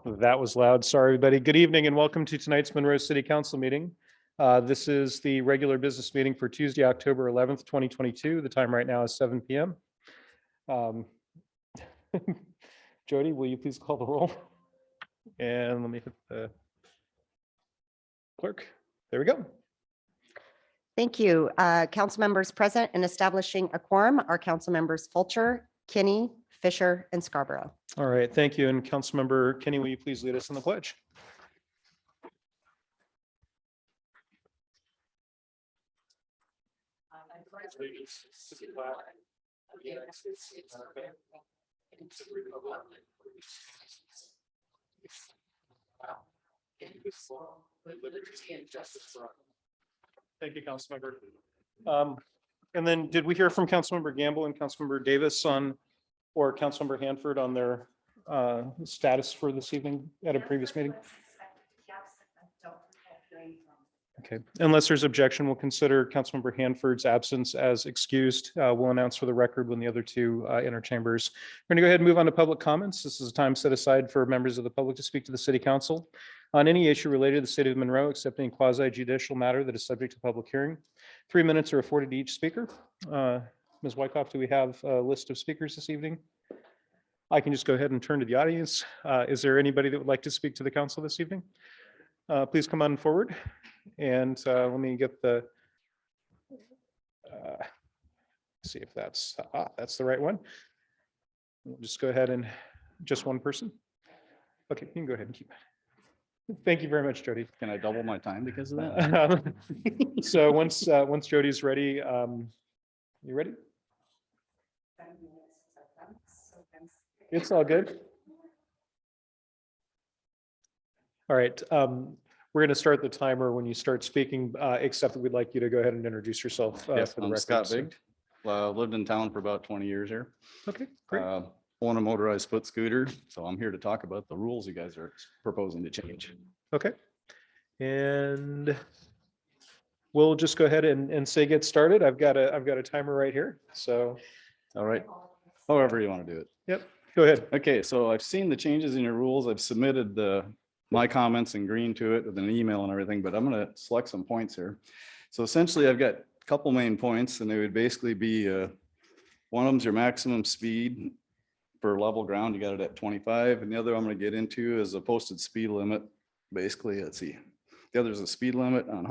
That was loud. Sorry, everybody. Good evening and welcome to tonight's Monroe City Council meeting. This is the regular business meeting for Tuesday, October 11th, 2022. The time right now is 7 p.m. Jody, will you please call the roll? And let me hit the clerk. There we go. Thank you. Council members present and establishing a quorum are council members Fulcher, Kinney, Fisher, and Scarborough. All right, thank you. And Councilmember Kenny, will you please lead us in the pledge? Thank you, Councilmember. And then did we hear from Councilmember Gamble and Councilmember Davis on, or Councilmember Hanford on their status for this evening at a previous meeting? Okay, unless there's objection, we'll consider Councilmember Hanford's absence as excused. We'll announce for the record when the other two enter chambers. We're gonna go ahead and move on to public comments. This is a time set aside for members of the public to speak to the City Council on any issue related to the City of Monroe, except any quasi-judicial matter that is subject to public hearing. 3 minutes are afforded to each speaker. Ms. Wyckoff, do we have a list of speakers this evening? I can just go ahead and turn to the audience. Is there anybody that would like to speak to the council this evening? Please come on forward. And let me get the, see if that's the right one. We'll just go ahead and just one person. Okay, you can go ahead and keep it. Thank you very much, Jody. Can I double my time because of that? So once Jody's ready, you ready? It's all good. All right. We're going to start the timer when you start speaking, except that we'd like you to go ahead and introduce yourself. Yes, for the I'm record. Scott Big. Lived in town for about 20 years here. Okay, great. Own a motorized foot scooter. So I'm here to talk about the rules you guys are proposing to change. Okay. And we'll just go ahead and say get started. I've got a timer right here. So. All right. However you want to do it. Yep. Go ahead. Okay, so I've seen the changes in your rules. I've submitted my comments in green to it with an email and everything, but I'm going to select some points here. So essentially I've got a couple main points, and they would basically be one of them's your maximum speed for level ground. You got it at 25. And the other I'm going to get into is a posted speed limit. Basically, let's see. The other is a speed limit on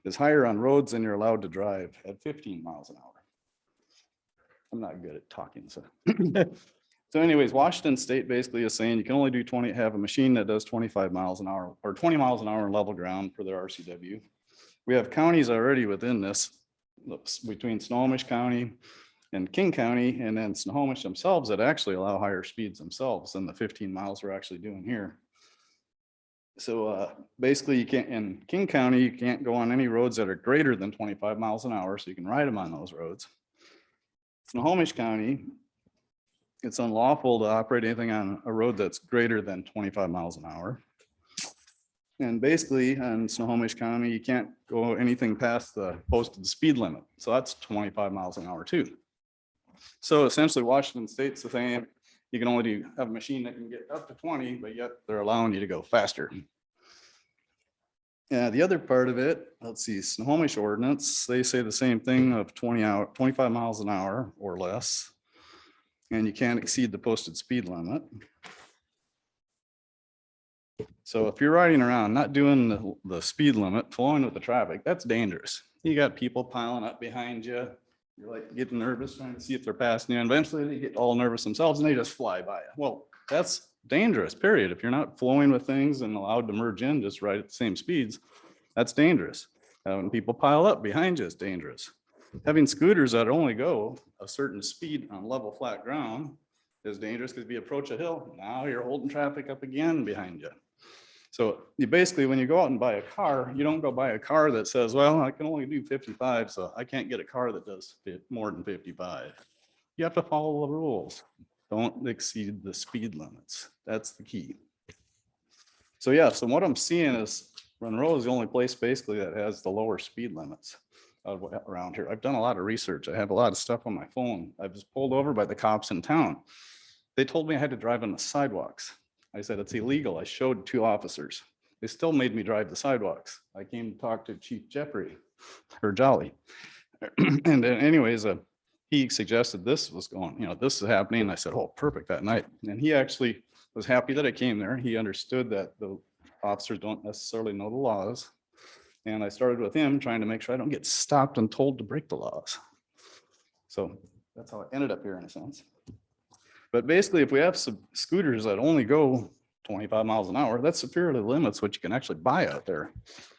is higher on roads than you're allowed to drive at 15 miles an hour. I'm not good at talking, so. So anyways, Washington State basically is saying you can only have a machine that does 25 miles an hour or 20 miles an hour in level ground for their RCW. We have counties already within this, between Snohomish County and King County, and then Snohomish themselves that actually allow higher speeds themselves than the 15 miles we're actually doing here. So basically you can't, in King County, you can't go on any roads that are greater than 25 miles an hour, so you can ride them on those roads. Snohomish County, it's unlawful to operate anything on a road that's greater than 25 miles an hour. And basically in Snohomish County, you can't go anything past the posted speed limit. So that's 25 miles an hour too. So essentially Washington State's the same. You can only have a machine that can get up to 20, but yet they're allowing you to go faster. Yeah, the other part of it, let's see, Snohomish ordinance, they say the same thing of 25 miles an hour or less. And you can't exceed the posted speed limit. So if you're riding around, not doing the speed limit, flowing with the traffic, that's dangerous. You got people piling up behind you. You're like getting nervous, trying to see if they're passing you. And eventually they get all nervous themselves and they just fly by you. Well, that's dangerous, period. If you're not flowing with things and allowed to merge in just right at the same speeds, that's dangerous. When people pile up behind you, it's dangerous. Having scooters that only go a certain speed on level flat ground is dangerous because if you approach a hill, now you're holding traffic up again behind you. So you basically, when you go out and buy a car, you don't go buy a car that says, well, I can only do 55, so I can't get a car that does more than 55. You have to follow the rules. Don't exceed the speed limits. That's the key. So yeah, so what I'm seeing is Monroe is the only place basically that has the lower speed limits around here. I've done a lot of research. I have a lot of stuff on my phone. I was pulled over by the cops in town. They told me I had to drive on the sidewalks. I said, it's illegal. I showed 2 officers. They still made me drive the sidewalks. I came to talk to Chief Jeffrey or Jolly. And then anyways, he suggested this was going, this is happening. And I said, oh, perfect, that night. And he actually was happy that I came there. He understood that the officers don't necessarily know the laws. And I started with him trying to make sure I don't get stopped and told to break the laws. So that's how I ended up here in a sense. But basically, if we have some scooters that only go 25 miles an hour, that severely limits what you can actually buy out there.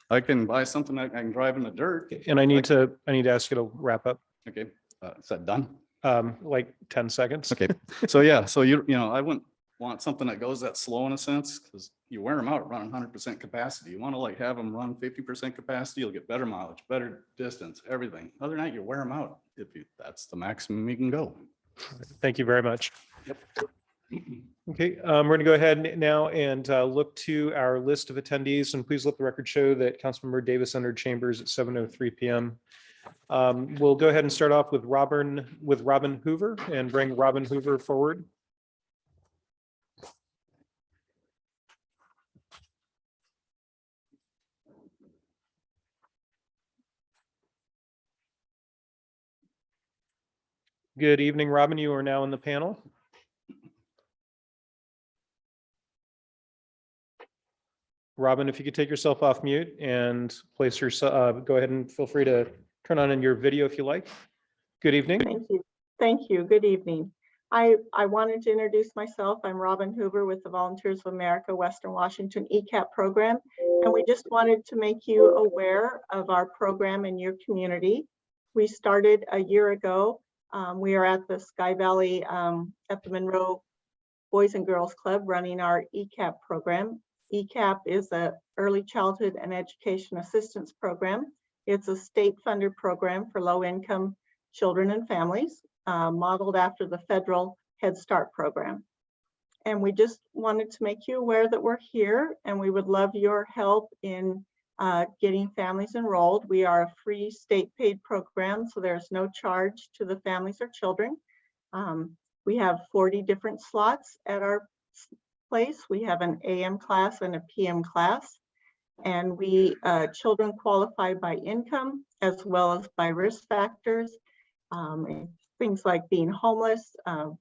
I can buy something that I can drive in the dirt. And I need to ask you to wrap up, Okay, is that done? like 10 seconds. Okay, so yeah, so I wouldn't want something that goes that slow in a sense, because you wear them out running 100% capacity. You want to like have them run 50% capacity, you'll get better mileage, better distance, everything. Other than that, you wear them out that's the maximum you can go. Thank you very much. Yep. Okay, we're going to go ahead now and look to our list of attendees, and please let the record show that Councilmember Davis entered chambers at 7:03 p.m. We'll go ahead and start off with Robin Hoover and bring Robin Hoover forward. Good evening, Robin. You are now in the panel. Robin, if you could take yourself off mute and place yourself, go ahead and feel free to turn on in your video if you like. Good evening. Thank you. Thank you. Good evening. I wanted to introduce myself. I'm Robin Hoover with the Volunteers of America Western Washington ECAP program. And we just wanted to make you aware of our program in your community. We started a year ago. We are at the Sky Valley at the Monroe Boys and Girls Club running our ECAP program. ECAP is a early childhood and education assistance program. It's a state funded program for low income children and families, modeled after the federal Head Start program. And we just wanted to make you aware that we're here and we would love your help in getting families enrolled. We are a free state paid program, so there's no charge to the families or children. We have 40 different slots at our place. We have an AM class and a PM class, and we children qualify by income as well as by risk factors. Things like being homeless,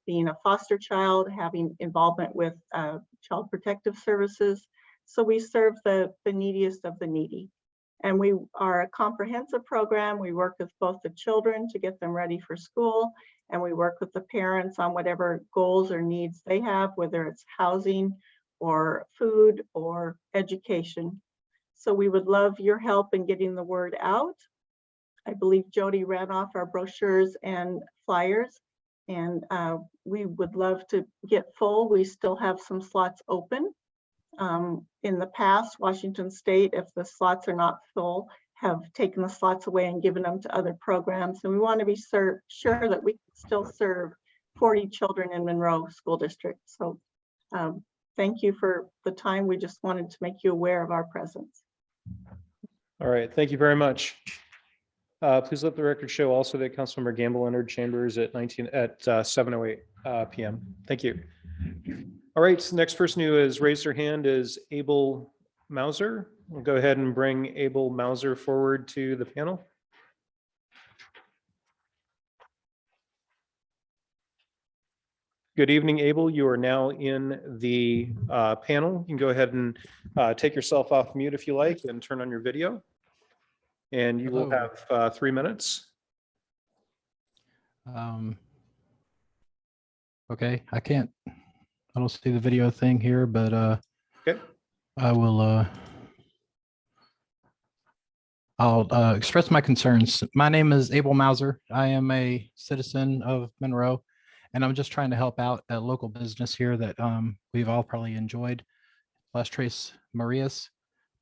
being a foster child, having involvement with child protective services. So we serve the neediest of the needy. And we are a comprehensive program. We work with both the children to get them ready for school, and we work with the parents on whatever goals or needs they have, whether it's housing or food or education. So we would love your help in getting the word out. I believe Jody ran off our brochures and flyers, and we would love to get full. We still have some slots open. In the past, Washington State, if the slots are not full, have taken the slots away and given them to other programs. And we want to be sure that we can still serve 40 children in Monroe School District. So thank you for the time. We just wanted to make you aware of our presence. All right, thank you very much. Please let the record show also that Councilmember Gamble entered chambers at 7:08 p.m. Thank you. All right, so next person who has raised their hand is Abel Mauser. We'll go ahead and bring Abel Mauser forward to the panel. Good evening, Abel. You are now in the panel. You can go ahead and take yourself off mute if you like and turn on your video. And you will have 3 minutes. Okay, I don't see the video thing here, but Okay. I'll express my concerns. My name is Abel Mauser. I am a citizen of Monroe, and I'm just trying to help out a local business here that we've all probably enjoyed. Las Tres Marias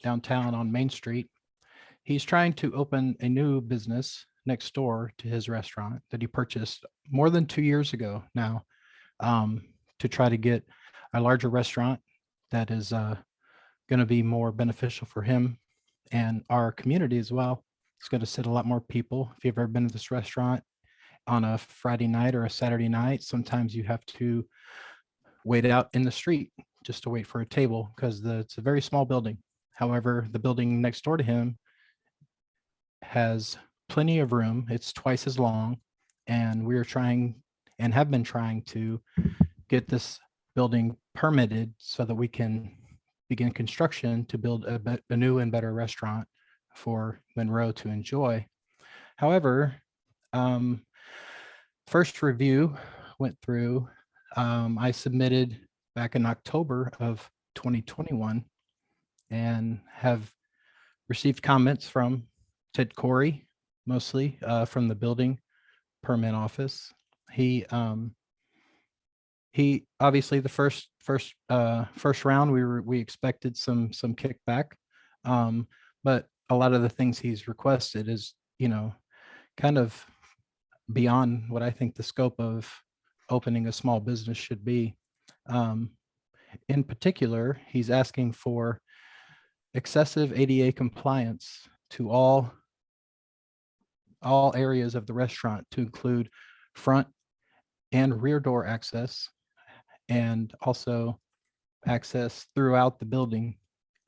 downtown on Main Street. He's trying to open a new business next door to his restaurant that he purchased more than 2 years ago now, to try to get a larger restaurant that is going to be more beneficial for him and our community as well. It's going to sit a lot more people. If you've ever been to this restaurant on a Friday night or a Saturday night, sometimes you have to wait out in the street just to wait for a table because it's a very small building. However, the building next door to him has plenty of room. It's twice as long. And we're trying and have been trying to get this building permitted so that we can begin construction to build a new and better restaurant for Monroe to enjoy. However, first review went through. I submitted back in October of 2021 and have received comments from Ted Corey, mostly from the building permit office. He obviously the first round we expected some kickback, but a lot of the things he's requested is kind of beyond what I think the scope of opening a small business should be. In particular, he's asking for excessive ADA compliance to all areas of the restaurant, to include front and rear door access, and also access throughout the building.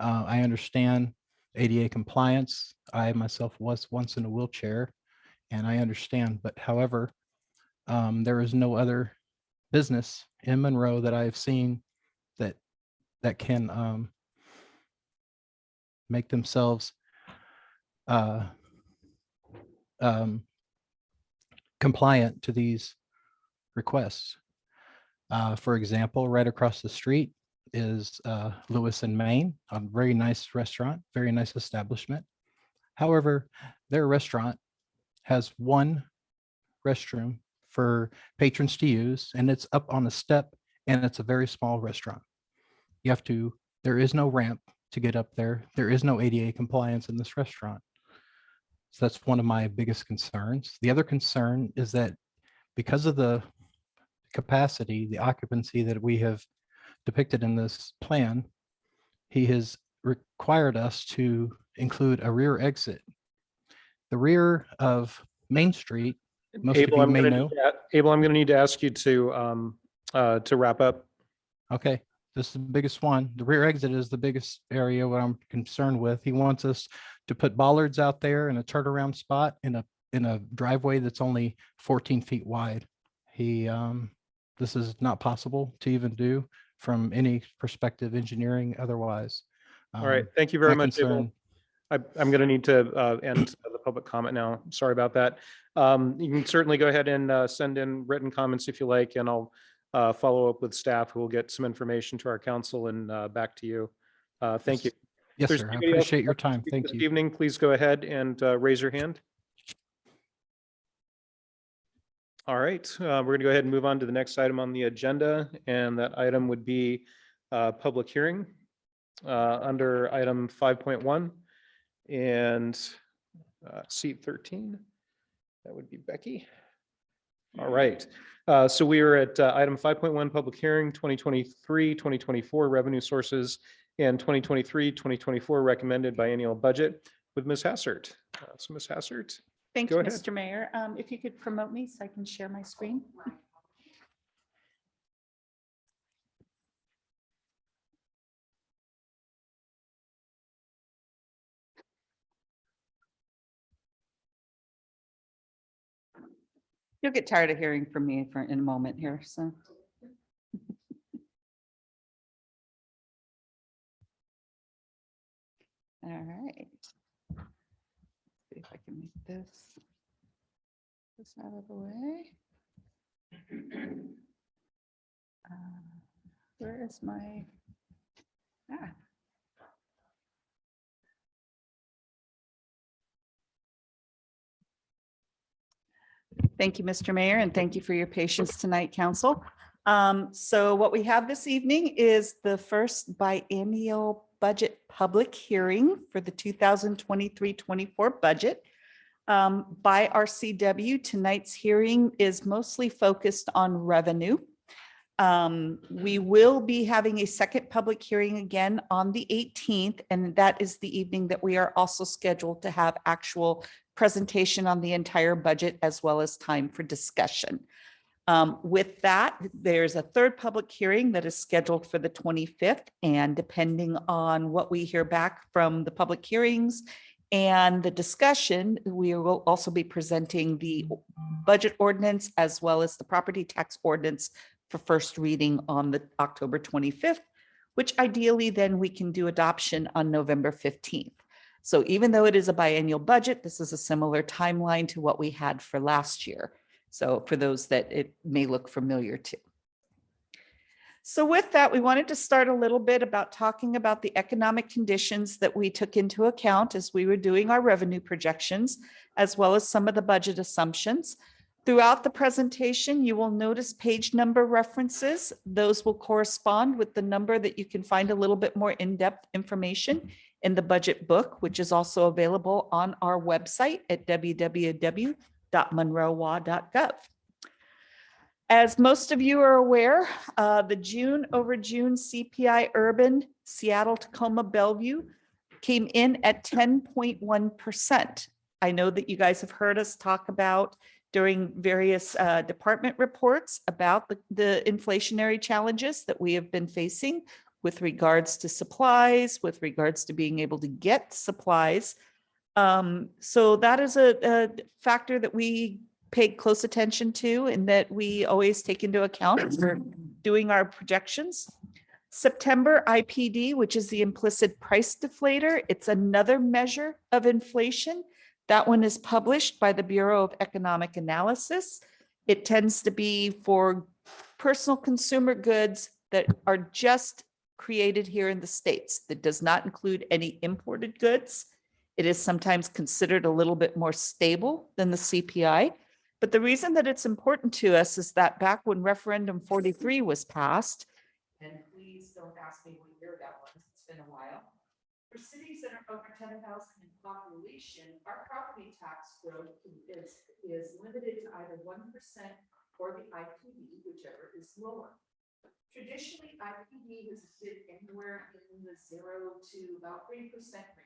I understand ADA compliance. I myself was once in a wheelchair, and I understand, but however, there is no other business in Monroe that I've seen that can make themselves compliant to these requests. For example, right across the street is Lewis and Maine, a very nice restaurant, very nice establishment. However, their restaurant has one restroom for patrons to use, and it's up on a step, and it's a very small restaurant. There is no ramp to get up there. There is no ADA compliance in this restaurant. So that's one of my biggest concerns. The other concern is that because of the capacity, the occupancy that we have depicted in this plan, he has required us to include a rear exit. The rear of Main Street, most Abel, of you may know. Abel, I'm going to need to ask you to wrap up. Okay, this is the biggest one. The rear exit is the biggest area what I'm concerned with. He wants us to put bollards out there in a turnaround spot in a driveway that's only 14 feet wide. This is not possible to even do from any perspective, engineering, otherwise. All right, thank you very my much, Abel. concern- I'm going to need to end the public comment now. Sorry about that. You can certainly go ahead and send in written comments if you like, and I'll follow up with staff who will get some information to our council and back to you. Thank you. Yes, If there's sir. I anybody else appreciate who'd your like to time. speak Thank this you. evening, please go ahead and raise your hand. All right, we're going to go ahead and move on to the next item on the agenda, and that item would be public hearing under item 5.1 and seat 13. That would be Becky. All right, so we are at item 5.1, public hearing, 2023-2024 revenue sources and 2023-2024 recommended biennial budget with Ms. Hassert. So Ms. Hassert. Thank Go you, ahead. Mr. Mayor. If you could promote me so I can share my screen. You'll get tired of hearing from me in a moment here, so. All right. See if I can make this out of the way. Where is my? Thank you, Mr. Mayor, and thank you for your patience tonight, council. So what we have this evening is the first biennial budget public hearing for the 2023-24 budget. By our CW, tonight's hearing is mostly focused on revenue. We will be having a second public hearing again on the 18th, and that is the evening that we are also scheduled to have actual presentation on the entire budget as well as time for discussion. With that, there's a third public hearing that is scheduled for the 25th, and depending on what we hear back from the public hearings and the discussion, we will also be presenting the budget ordinance as well as the property tax ordinance for first reading on the October 25th, which ideally then we can do adoption on November 15th. So even though it is a biennial budget, this is a similar timeline to what we had for last year. So for those that it may look familiar to. So with that, we wanted to start a little bit about talking about the economic conditions that we took into account as we were doing our revenue projections, as well as some of the budget assumptions. Throughout the presentation, you will notice page number references. Those will correspond with the number that you can find a little bit more in-depth information in the budget book, which is also available on our website at www.monroewa.gov. As most of you are aware, the June over June CPI urban Seattle, Tacoma, Bellevue came in at 10.1%. I know that you guys have heard us talk about during various department reports about the inflationary challenges that we have been facing with regards to supplies, with regards to being able to get supplies. So that is a factor that we paid close attention to and that we always take into account for doing our projections. September IPD, which is the implicit price deflator, it's another measure of inflation. That one is published by the Bureau of Economic Analysis. It tends to be for personal consumer goods that are just created here in the States. That does not include any imported goods. It is sometimes considered a little bit more stable than the CPI. But the reason that it's important to us is that back when referendum 43 was passed, and please don't ask me what year that was, it's been a while. For cities that are over 10,000 in population, our property tax growth is limited to either 1% or the IPD, whichever is lower. Traditionally, IPD has been anywhere in the 0 to about 3%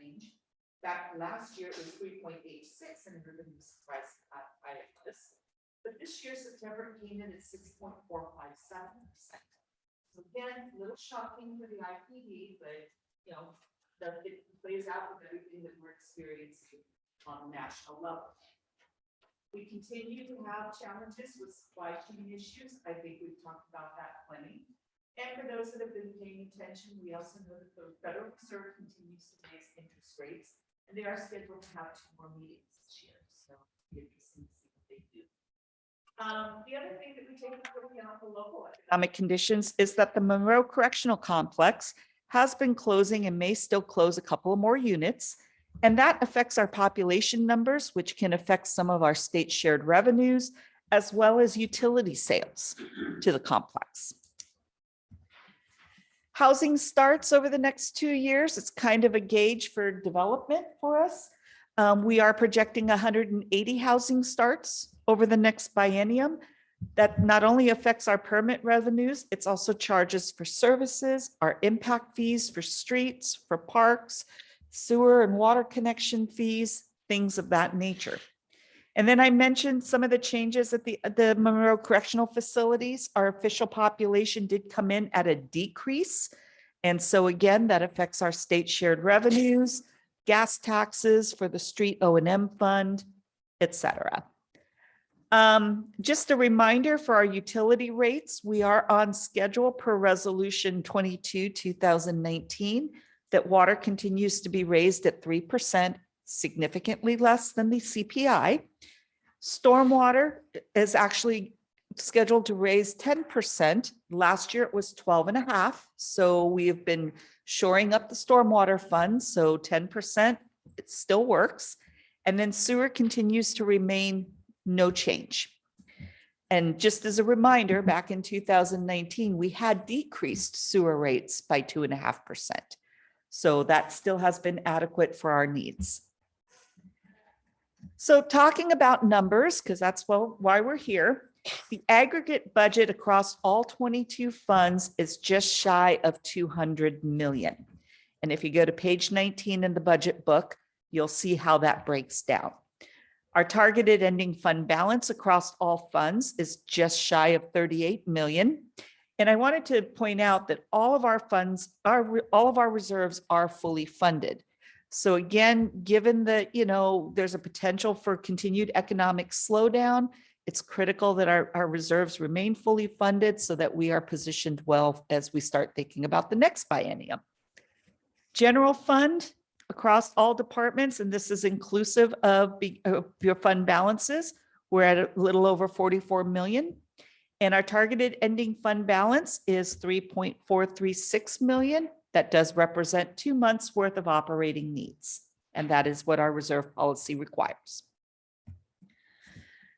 range. Back last year, it was 3.86, and everybody was surprised by this. But this year, September came in at 6.457%. So again, a little shocking for the IPD, but you know, it plays out with everything that we're experiencing on a national level. We continue to have challenges with supply chain issues. I think we've talked about that plenty. And for those that have been paying attention, we also know that the Federal Reserve continues to raise interest rates, and they are scheduled to have 2 more meetings this year. So it'll be interesting to see what they do. The other thing that we take into account for local economic conditions is that the Monroe Correctional Complex has been closing and may still close a couple of more units. And that affects our population numbers, which can affect some of our state shared revenues, as well as utility sales to the complex. Housing starts over the next 2 years. It's kind of a gauge for development for us. We are projecting 180 housing starts over the next biennium. That not only affects our permit revenues, it's also charges for services, our impact fees for streets, for parks, sewer and water connection fees, things of that nature. And then I mentioned some of the changes at the Monroe Correctional Facilities. Our official population did come in at a decrease. And so again, that affects our state shared revenues, gas taxes for the street O&M fund, et cetera. Just a reminder for our utility rates, we are on schedule per resolution 22, 2019, that water continues to be raised at 3%, significantly less than the CPI. Stormwater is actually scheduled to raise 10%. Last year it was 12.5%. So we have been shoring up the stormwater fund. So 10%, it still works. And then sewer continues to remain no change. And just as a reminder, back in 2019, we had decreased sewer rates by 2.5%. So that still has been adequate for our needs. So talking about numbers, because that's why we're here, the aggregate budget across all 22 funds is just shy of 200 million. And if you go to page 19 in the budget book, you'll see how that breaks down. Our targeted ending fund balance across all funds is just shy of 38 million. And I wanted to point out that all of our funds all of our reserves are fully funded. So again, given that, there's a potential for continued economic slowdown, it's critical that our reserves remain fully funded so that we are positioned well as we start thinking about the next biennium. General fund across all departments, and this is inclusive of your fund balances, we're at a little over 44 million. And our targeted ending fund balance is 3.436 million. That does represent 2 months worth of operating needs. And that is what our reserve policy requires.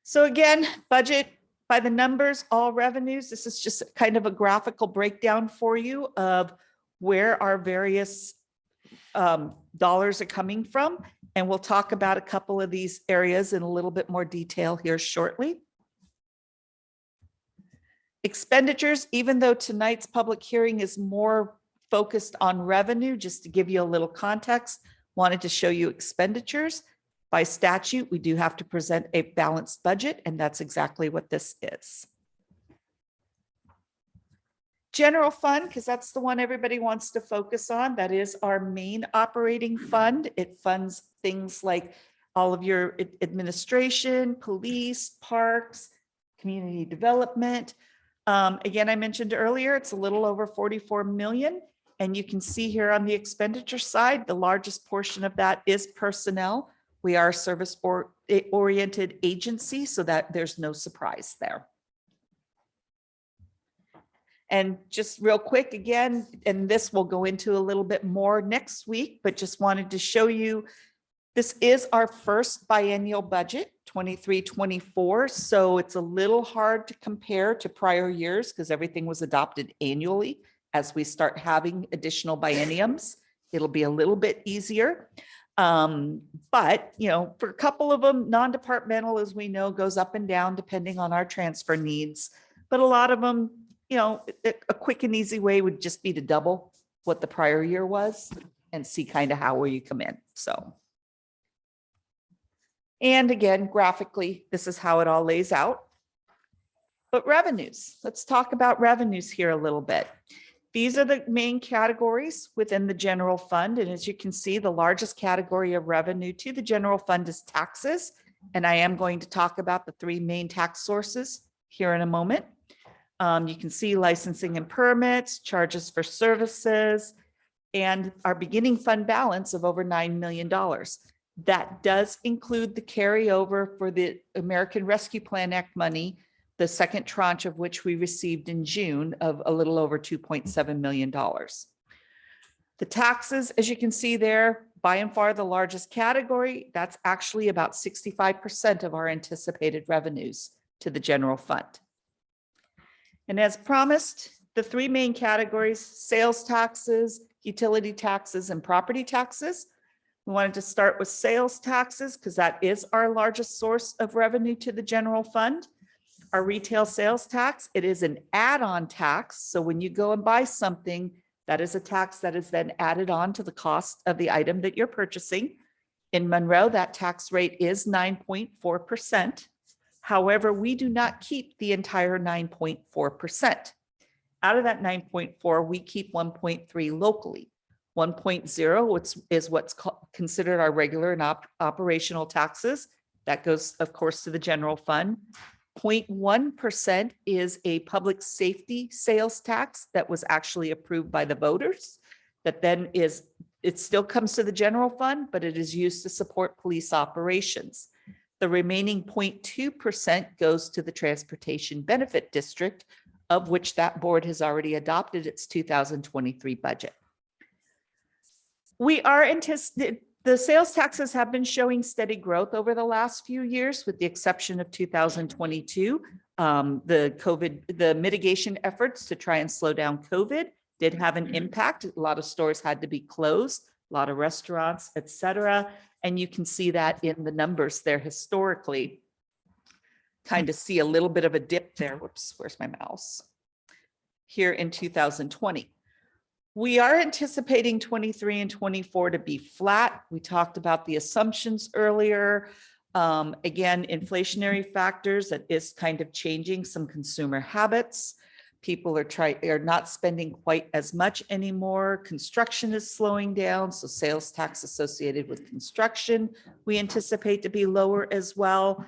So again, budget by the numbers, all revenues. This is just kind of a graphical breakdown for you of where our various dollars are coming from. And we'll talk about a couple of these areas in a little bit more detail here shortly. Expenditures, even though tonight's public hearing is more focused on revenue, just to give you a little context, wanted to show you expenditures. By statute, we do have to present a balanced budget, and that's exactly what this is. General fund, because that's the one everybody wants to focus on. That is our main operating fund. It funds things like all of your administration, police, parks, community development. Again, I mentioned earlier, it's a little over 44 million. And you can see here on the expenditure side, the largest portion of that is personnel. We are a service-oriented agency, so that there's no surprise there. And just real quick again, and this will go into a little bit more next week, but just wanted to show you, this is our first biennial budget, 23-24. So it's a little hard to compare to prior years because everything was adopted annually. As we start having additional bienniums, it'll be a little bit easier. But, for a couple of them, non-departmental, as we know, goes up and down depending on our transfer needs. But a lot of them, a quick and easy way would just be to double what the prior year was and see kind of how you come in. So. And again, graphically, this is how it all lays out. But revenues, let's talk about revenues here a little bit. These are the main categories within the general fund. And as you can see, the largest category of revenue to the general fund is taxes. And I am going to talk about the 3 main tax sources here in a moment. You can see licensing and permits, charges for services, and our beginning fund balance of over $9 million. That does include the carryover for the American Rescue Plan Act money, the second tranche of which we received in June of a little over $2.7 million. The taxes, as you can see there, by and far the largest category. That's actually about 65% of our anticipated revenues to the general fund. And as promised, the 3 main categories: sales taxes, utility taxes, and property taxes. We wanted to start with sales taxes because that is our largest source of revenue to the general fund. Our retail sales tax, it is an add-on tax. So when you go and buy something, that is a tax that is then added on to the cost of the item that you're purchasing. In Monroe, that tax rate is 9.4%. However, we do not keep the entire 9.4%. Out of that 9.4, we keep 1.3 locally. 1.0 is what's considered our regular and operational taxes. That goes, of course, to the general fund. 0.1% is a public safety sales tax that was actually approved by the voters. That then it still comes to the general fund, but it is used to support police operations. The remaining 0.2% goes to the Transportation Benefit District, of which that board has already adopted its 2023 budget. The sales taxes have been showing steady growth over the last few years, with the exception of 2022. The mitigation efforts to try and slow down COVID did have an impact. A lot of stores had to be closed, a lot of restaurants, et cetera. And you can see that in the numbers there historically. Kind of see a little bit of a dip there. Whoops, where's my mouse? Here in 2020. We are anticipating 23 and 24 to be flat. We talked about the assumptions earlier. Again, inflationary factors that is kind of changing some consumer habits. People are not spending quite as much anymore. Construction is slowing down, so sales tax associated with construction, we anticipate to be lower as well.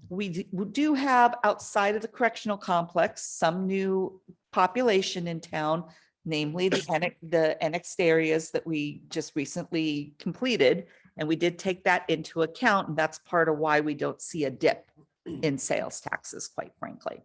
We do have outside of the correctional complex, some new population in town, namely the annexed areas that we just recently completed. And we did take that into account, and that's part of why we don't see a dip in sales taxes, quite frankly.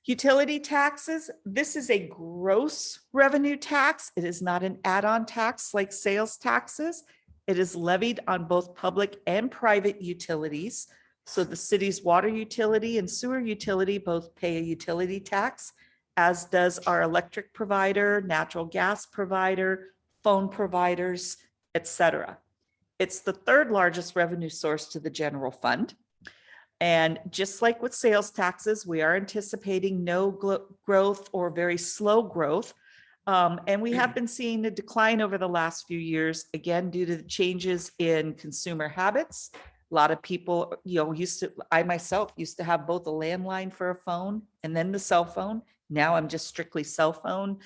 Utility taxes, this is a gross revenue tax. It is not an add-on tax like sales taxes. It is levied on both public and private utilities. So the city's water utility and sewer utility both pay a utility tax, as does our electric provider, natural gas provider, phone providers, etc. It's the third largest revenue source to the general fund. And just like with sales taxes, we are anticipating no growth or very slow growth. And we have been seeing a decline over the last few years, again, due to the changes in consumer habits. A lot of people, I myself used to have both a landline for a phone and then the cell phone. Now I'm just strictly cell phone.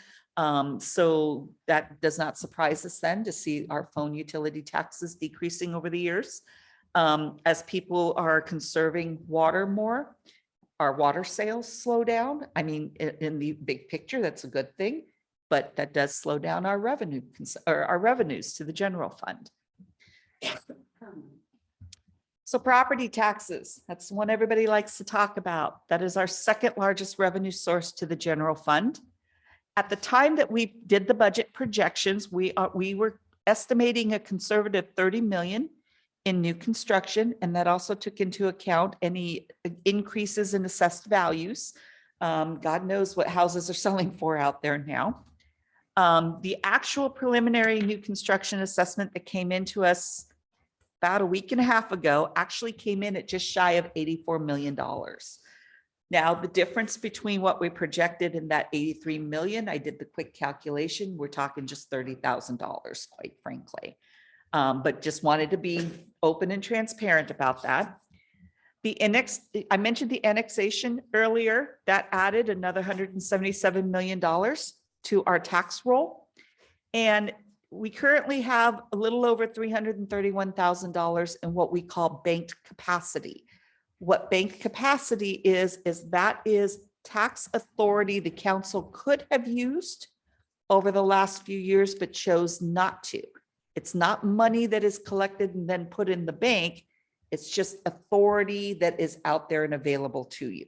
So that does not surprise us then to see our phone utility taxes decreasing over the years. As people are conserving water more, our water sales slow down. I mean, in the big picture, that's a good thing, but that does slow down our revenue or our revenues to the general fund. So property taxes, that's one everybody likes to talk about. That is our second largest revenue source to the general fund. At the time that we did the budget projections, we were estimating a conservative 30 million in new construction, and that also took into account any increases in assessed values. God knows what houses are selling for out there now. The actual preliminary new construction assessment that came into us about a week and a half ago actually came in at just shy of $84 million. Now, the difference between what we projected and that 83 million, I did the quick calculation, we're talking just $30,000, quite frankly. But just wanted to be open and transparent about that. I mentioned the annexation earlier, that added another $177 million to our tax roll. And we currently have a little over $331,000 in what we call banked capacity. What bank capacity is that is tax authority the council could have used over the last few years, but chose not to. It's not money that is collected and then put in the bank. It's just authority that is out there and available to you.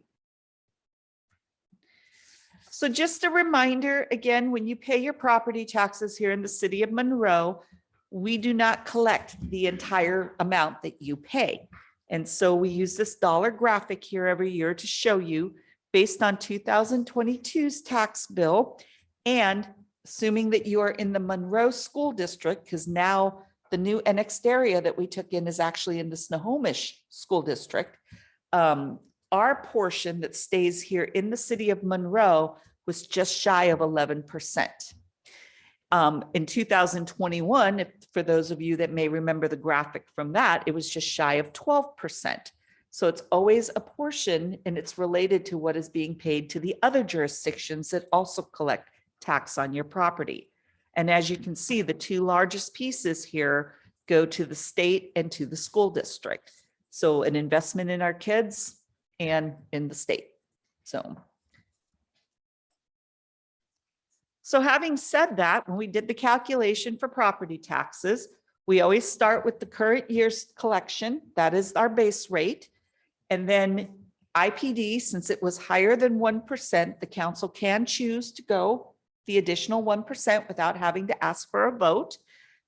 So just a reminder, again, when you pay your property taxes here in the city of Monroe, we do not collect the entire amount that you pay. And so we use this dollar graphic here every year to show you based on 2022's tax bill, and assuming that you are in the Monroe School District, because now the new annexed area that we took in is actually in the Snohomish School District. Our portion that stays here in the city of Monroe was just shy of 11%. In 2021, for those of you that may remember the graphic from that, it was just shy of 12%. So it's always a portion, and it's related to what is being paid to the other jurisdictions that also collect tax on your property. And as you can see, the two largest pieces here go to the state and to the school district. So an investment in our kids and in the state. So having said that, when we did the calculation for property taxes, we always start with the current year's collection. That is our base rate. And then IPD, since it was higher than 1%, the council can choose to go the additional 1% without having to ask for a vote.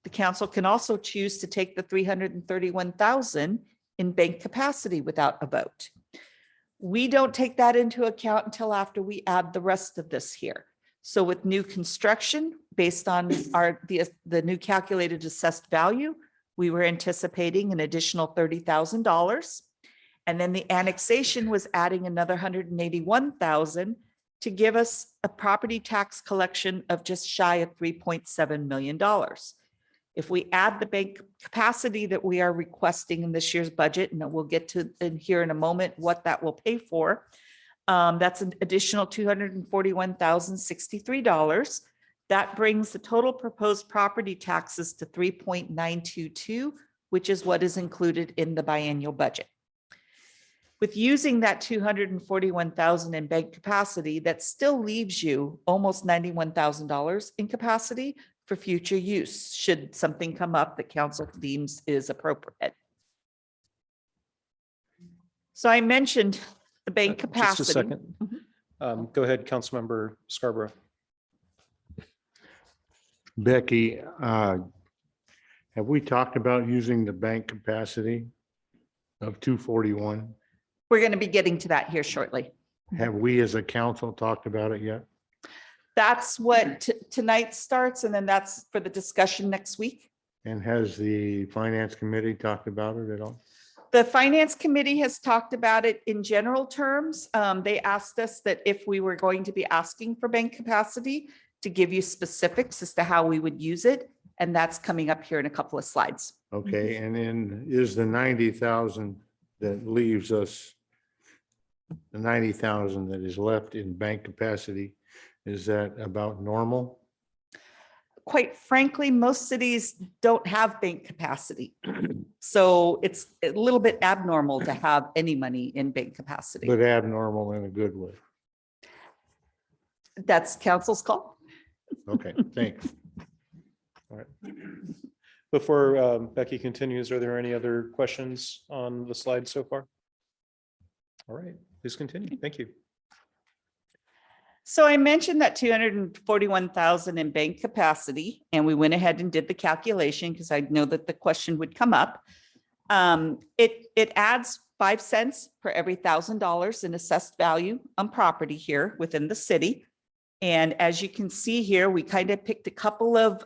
The council can also choose to take the 331,000 in bank capacity without a vote. We don't take that into account until after we add the rest of this here. So with new construction, based on the new calculated assessed value, we were anticipating an additional $30,000. And then the annexation was adding another 181,000 to give us a property tax collection of just shy of $3.7 million. If we add the bank capacity that we are requesting in this year's budget, and we'll get to in here in a moment what that will pay for, that's an additional $241,063. That brings the total proposed property taxes to 3.922, which is what is included in the biennial budget. With using that 241,000 in bank capacity, that still leaves you almost $91,000 in capacity for future use, should something come up that council deems is appropriate. So I mentioned the bank capacity. Just a second. Go ahead, Councilmember Scarborough. Becky, have we talked about using the bank capacity of 241? We're going to be getting to that here shortly. Have we as a council talked about it yet? That's what tonight starts, and then that's for the discussion next week. And has the finance committee talked about it at all? The finance committee has talked about it in general terms. They asked us that if we were going to be asking for bank capacity, to give you specifics as to how we would use it. And that's coming up here in a couple of slides. Okay, and then is the 90,000 that leaves us, the 90,000 that is left in bank capacity, is that about normal? Quite frankly, most cities don't have bank capacity. So it's a little bit abnormal to have any money in bank capacity. But abnormal in a good way. That's council's call. Okay, thanks. All right. Before Becky continues, are there any other questions on the slide so far? All right, please continue. Thank you. So I mentioned that 241,000 in bank capacity, and we went ahead and did the calculation because I know that the question would come up. It adds 5 cents per every $1,000 in assessed value on property here within the city. And as you can see here, we kind of picked a couple of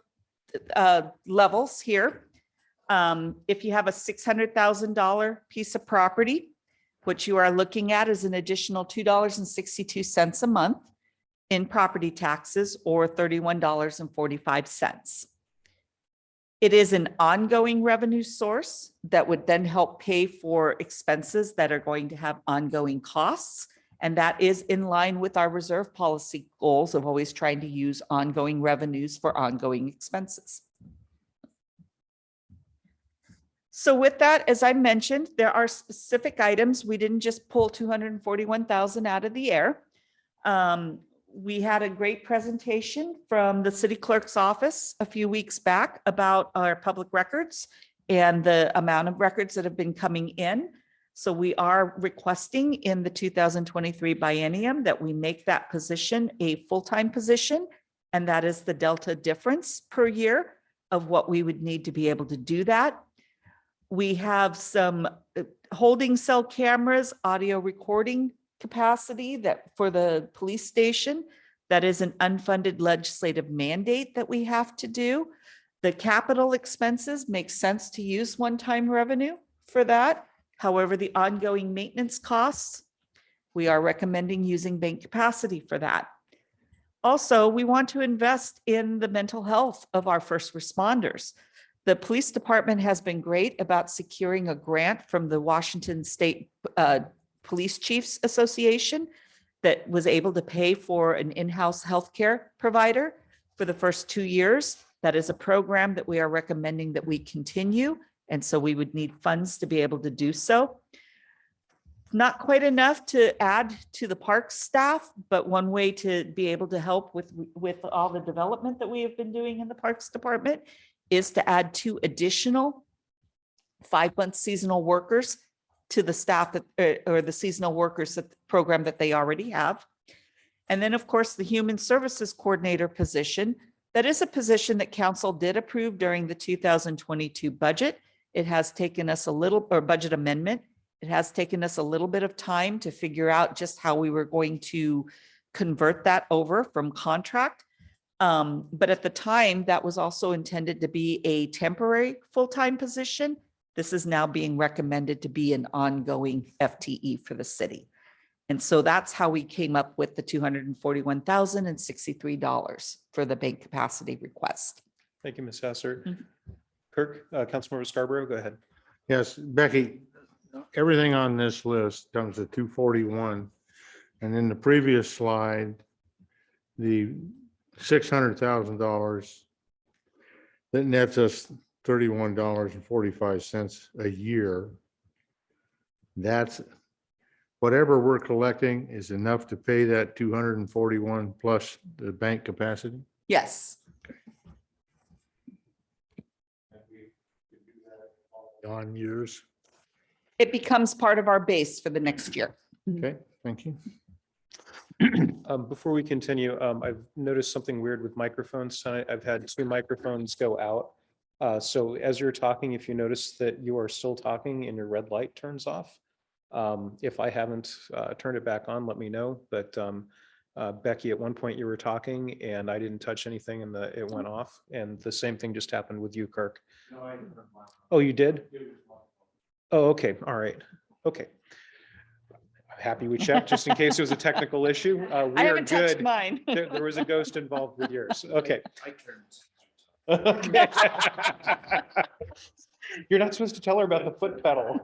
levels here. If you have a $600,000 piece of property, what you are looking at is an additional $2.62 a month in property taxes, or $31.45. It is an ongoing revenue source that would then help pay for expenses that are going to have ongoing costs. And that is in line with our reserve policy goals of always trying to use ongoing revenues for ongoing expenses. So with that, as I mentioned, there are specific items. We didn't just pull 241,000 out of the air. We had a great presentation from the city clerk's office a few weeks back about our public records and the amount of records that have been coming in. So we are requesting in the 2023 biennium that we make that position a full-time position. And that is the delta difference per year of what we would need to be able to do that. We have some holding cell cameras, audio recording capacity that for the police station, that is an unfunded legislative mandate that we have to do. The capital expenses make sense to use one-time revenue for that. However, the ongoing maintenance costs, we are recommending using bank capacity for that. Also, we want to invest in the mental health of our first responders. The police department has been great about securing a grant from the Washington State Police Chiefs Association that was able to pay for an in-house healthcare provider for the first 2 years. That is a program that we are recommending that we continue. And so we would need funds to be able to do so. Not quite enough to add to the parks staff, but one way to be able to help with all the development that we have been doing in the parks department is to add 2 additional 5-month seasonal workers to the staff that, or the seasonal workers program that they already have. And then, of course, the human services coordinator position. That is a position that council did approve during the 2022 budget. It has taken us a little, or budget amendment. It has taken us a little bit of time to figure out just how we were going to convert that over from contract. But at the time, that was also intended to be a temporary full-time position. This is now being recommended to be an ongoing FTE for the city. And so that's how we came up with the $241,063 for the bank capacity request. Thank you, Ms. Hassert. Kirk, Councilmember Scarborough, go ahead. Yes, Becky, everything on this list comes to 241. And in the previous slide, the $600,000 that nets us $31.45 a year. That's whatever we're collecting is enough to pay that 241 plus the bank capacity. Yes. On years. It becomes part of our base for the next year. Okay, thank you. Before we continue, I've noticed something weird with microphones tonight. I've had 2 microphones go out. So as you're talking, if you notice that you are still talking and your red light turns off, if I haven't turned it back on, let me know. But Becky, at one point you were talking and I didn't touch anything and it went off. And the same thing just happened with you, Kirk. No, I didn't. Oh, you did? Oh, okay. All right. Okay. I'm happy we checked just in case there was a technical issue. We I are haven't touched good. mine. There was a ghost involved with yours. Okay. I turned. Okay. You're not supposed to tell her about the foot pedal.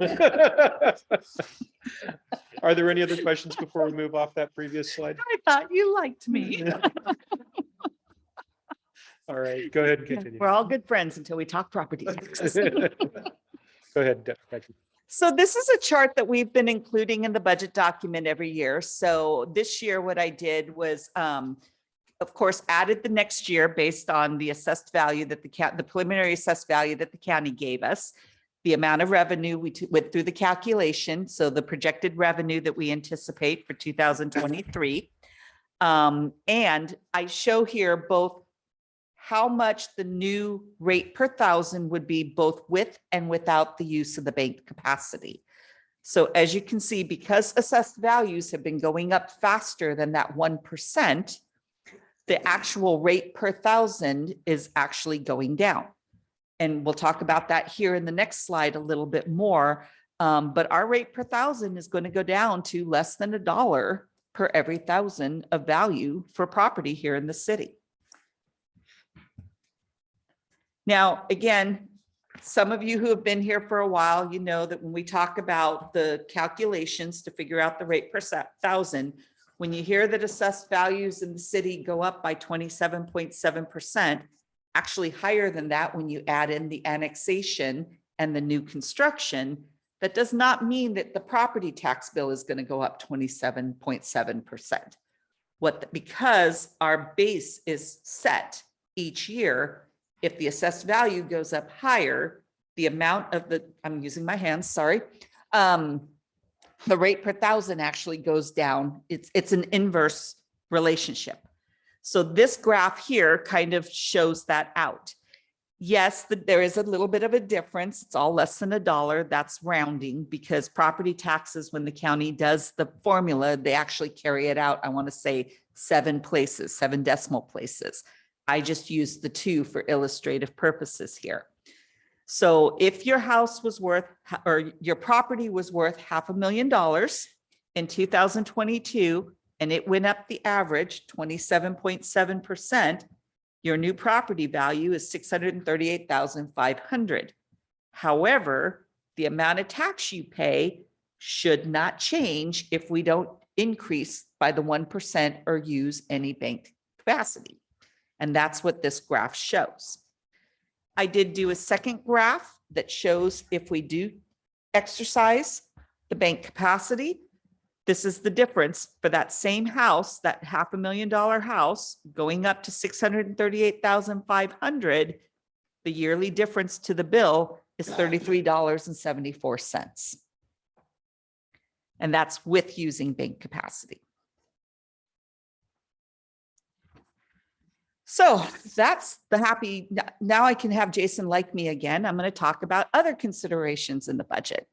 Are there any other questions before we move off that previous slide? I thought you liked me. All right, go ahead and continue. We're all good friends until we talk property taxes. Go ahead, Becky. So this is a chart that we've been including in the budget document every year. So this year, what I did was, of course, added the next year based on the assessed value that the preliminary assessed value that the county gave us, the amount of revenue we went through the calculation. So the projected revenue that we anticipate for 2023. And I show here both how much the new rate per thousand would be both with and without the use of the bank capacity. So as you can see, because assessed values have been going up faster than that 1%, the actual rate per thousand is actually going down. And we'll talk about that here in the next slide a little bit more. But our rate per thousand is going to go down to less than $1 per every thousand of value for property here in the city. Now, again, some of you who have been here for a while, you know that when we talk about the calculations to figure out the rate per thousand, when you hear that assessed values in the city go up by 27.7%, actually higher than that when you add in the annexation and the new construction, that does not mean that the property tax bill is going to go up 27.7%. Because our base is set each year, if the assessed value goes up higher, the amount of I'm using my hands, sorry. The rate per thousand actually goes down. It's an inverse relationship. So this graph here kind of shows that out. Yes, there is a little bit of a difference. It's all less than $1. That's rounding because property taxes, when the county does the formula, they actually carry it out. I want to say 7 places, 7 decimal places. I just used the 2 for illustrative purposes here. So if your house was worth, or your property was worth $500,000 in 2022, and it went up the average 27.7%, your new property value is $638,500. However, the amount of tax you pay should not change if we don't increase by the 1% or use any bank capacity. And that's what this graph shows. I did do a second graph that shows if we do exercise the bank capacity, this is the difference for that same house, that $500,000 house going up to $638,500. The yearly difference to the bill is $33.74. And that's with using bank capacity. So that's the happy. Now I can have Jason like me again. I'm going to talk about other considerations in the budget.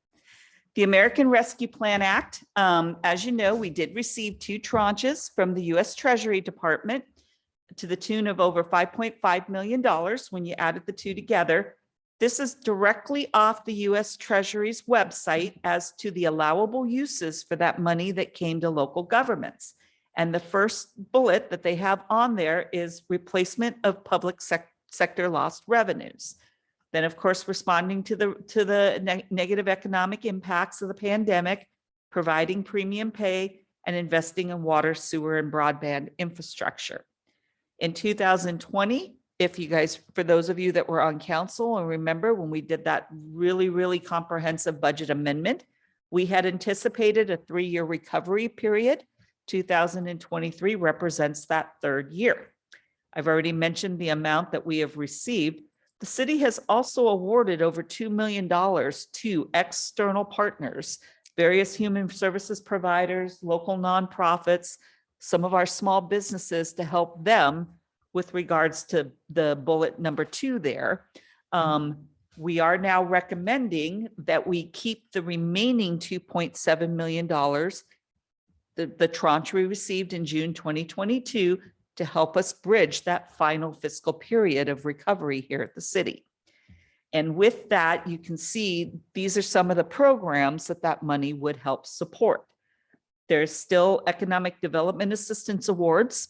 The American Rescue Plan Act, as you know, we did receive 2 tranches from the U.S. Treasury Department to the tune of over $5.5 million when you added the 2 together. This is directly off the U.S. Treasury's website as to the allowable uses for that money that came to local governments. And the first bullet that they have on there is replacement of public sector lost revenues. Then, of course, responding to the negative economic impacts of the pandemic, providing premium pay, and investing in water, sewer, and broadband infrastructure. In 2020, if you guys, for those of you that were on council and remember when we did that really, really comprehensive budget amendment, we had anticipated a 3-year recovery period. 2023 represents that 3rd year. I've already mentioned the amount that we have received. The city has also awarded over $2 million to external partners, various human services providers, local nonprofits, some of our small businesses to help them with regards to the bullet number 2 there. We are now recommending that we keep the remaining $2.7 million, the tranche we received in June 2022, to help us bridge that final fiscal period of recovery here at the city. And with that, you can see these are some of the programs that money would help support. There's still economic development assistance awards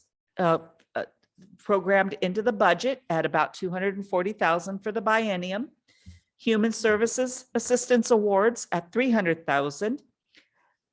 programmed into the budget at about $240,000 for the biennium. Human services assistance awards at $300,000.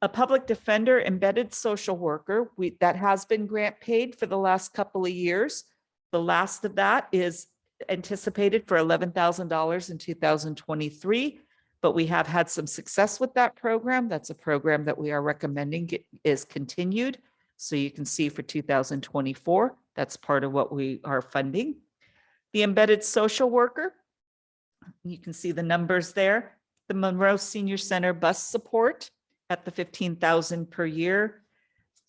A public defender embedded social worker that has been grant paid for the last couple of years. The last of that is anticipated for $11,000 in 2023, but we have had some success with that program. That's a program that we are recommending is continued. So you can see for 2024, that's part of what we are funding. The embedded social worker, you can see the numbers there. The Monroe Senior Center bus support at the $15,000 per year.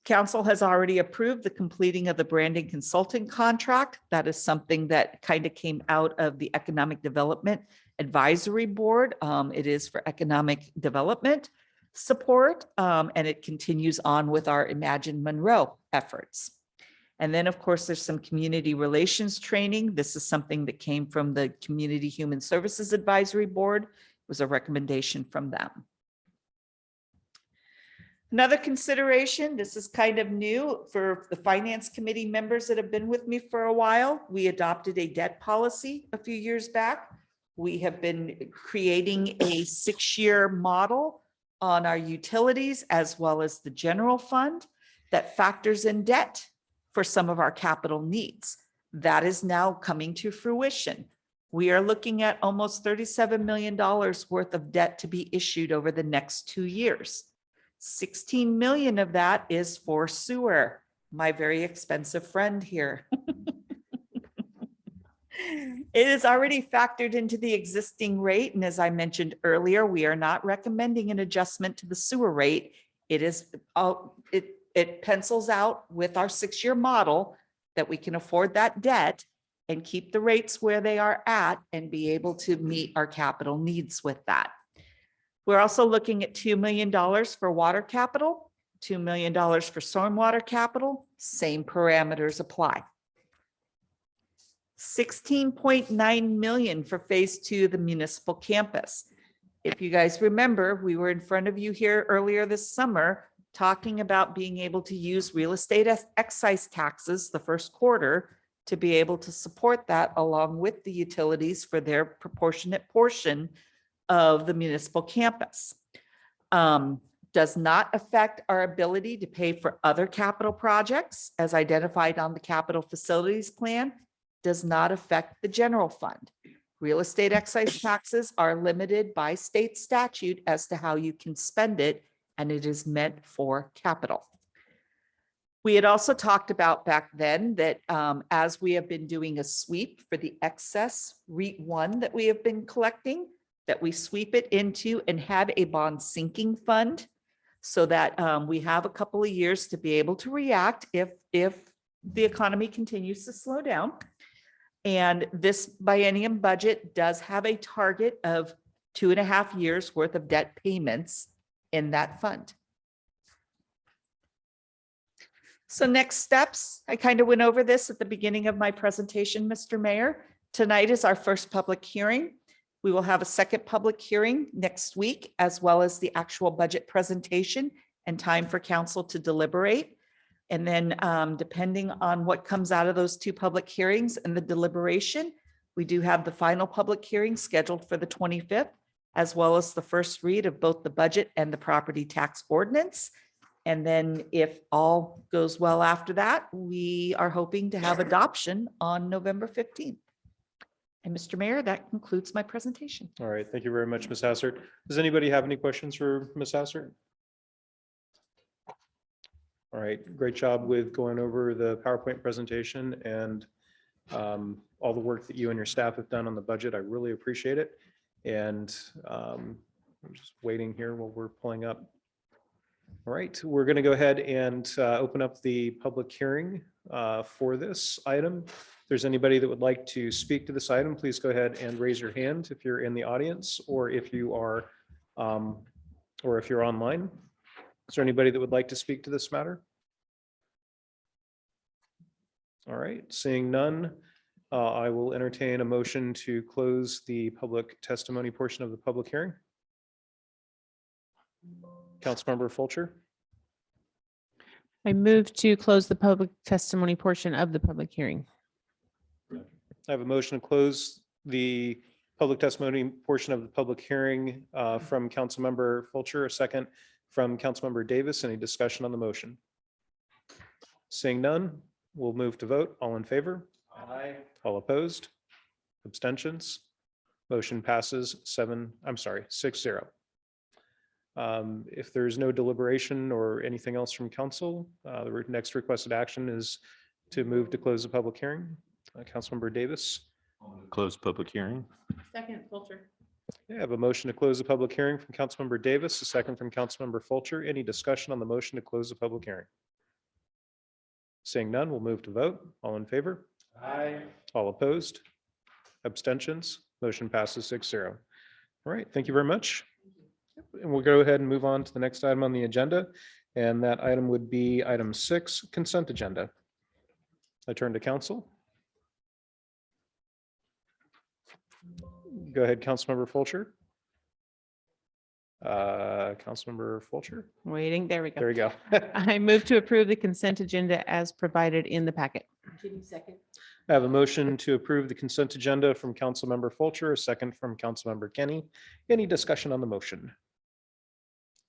Council has already approved the completing of the branding consulting contract. That is something that kind of came out of the Economic Development Advisory Board. It is for economic development support, and it continues on with our Imagine Monroe efforts. And then, of course, there's some community relations training. This is something that came from the Community Human Services Advisory Board. It was a recommendation from them. Another consideration, this is kind of new for the Finance Committee members that have been with me for a while. We adopted a debt policy a few years back. We have been creating a 6-year model on our utilities as well as the general fund that factors in debt for some of our capital needs. That is now coming to fruition. We are looking at almost $37 million worth of debt to be issued over the next 2 years. 16 million of that is for sewer, my very expensive friend here. It is already factored into the existing rate. And as I mentioned earlier, we are not recommending an adjustment to the sewer rate. It pencils out with our 6-year model that we can afford that debt and keep the rates where they are at and be able to meet our capital needs with that. We're also looking at $2 million for water capital, $2 million for stormwater capital, same parameters apply. 16.9 million for phase 2 of the municipal campus. If you guys remember, we were in front of you here earlier this summer talking about being able to use real estate excise taxes the first quarter to be able to support that along with the utilities for their proportionate portion of the municipal campus. Does not affect our ability to pay for other capital projects as identified on the capital facilities plan, does not affect the general fund. Real estate excise taxes are limited by state statute as to how you can spend it, and it is meant for capital. We had also talked about back then that as we have been doing a sweep for the excess REIT 1 that we have been collecting, that we sweep it into and have a bond sinking fund so that we have a couple of years to be able to react if the economy continues to slow down. And this biennium budget does have a target of 2.5 years worth of debt payments in that fund. So next steps, I kind of went over this at the beginning of my presentation, Mr. Mayor. Tonight is our first public hearing. We will have a second public hearing next week, as well as the actual budget presentation and time for council to deliberate. And then depending on what comes out of those 2 public hearings and the deliberation, We do have the final public hearing scheduled for the 25th, as well as the first read of both the budget and the property tax ordinance. And then if all goes well after that, we are hoping to have adoption on November 15th. And Mr. Mayor, that concludes my presentation. All right, thank you very much, Ms. Hassert. Does anybody have any questions for Ms. Hassert? All right, great job with going over the PowerPoint presentation and all the work that you and your staff have done on the budget. I really appreciate it. And I'm just waiting here while we're pulling up. All right, we're going to go ahead and open up the public hearing for this item. If there's anybody that would like to speak to this item, please go ahead and raise your hand if you're in the audience or if you are or if you're online. Is there anybody that would like to speak to this matter? All right, seeing none, I will entertain a motion to close the public testimony portion of the public hearing. Councilmember Fulcher. I move to close the public testimony portion of the public hearing. I have a motion to close the public testimony portion of the public hearing from Councilmember Fulcher, a second from Councilmember Davis. Any discussion on the motion? Seeing none, we'll move to vote. All in favor? Aye. All opposed? Abstentions? Motion passes 6-0. If there's no deliberation or anything else from council, the next requested action is to move to close the public hearing. Councilmember Davis. Close public hearing. Second, Fulcher. I have a motion to close the public hearing from Councilmember Davis, a second from Councilmember Fulcher. Any discussion on the motion to close the public hearing? Seeing none, we'll move to vote. All in favor? Aye. All opposed? Abstentions? Motion passes 6-0. All right, thank you very much. And we'll go ahead and move on to the next item on the agenda. And that item would be item 6, consent agenda. I turn to council. Go ahead, Councilmember Fulcher. Councilmember Fulcher. Waiting, there we There go. we go. I move to approve the consent agenda as provided in the packet. I have a motion to approve the consent agenda from Councilmember Fulcher, a second from Councilmember Kenny. Any discussion on the motion?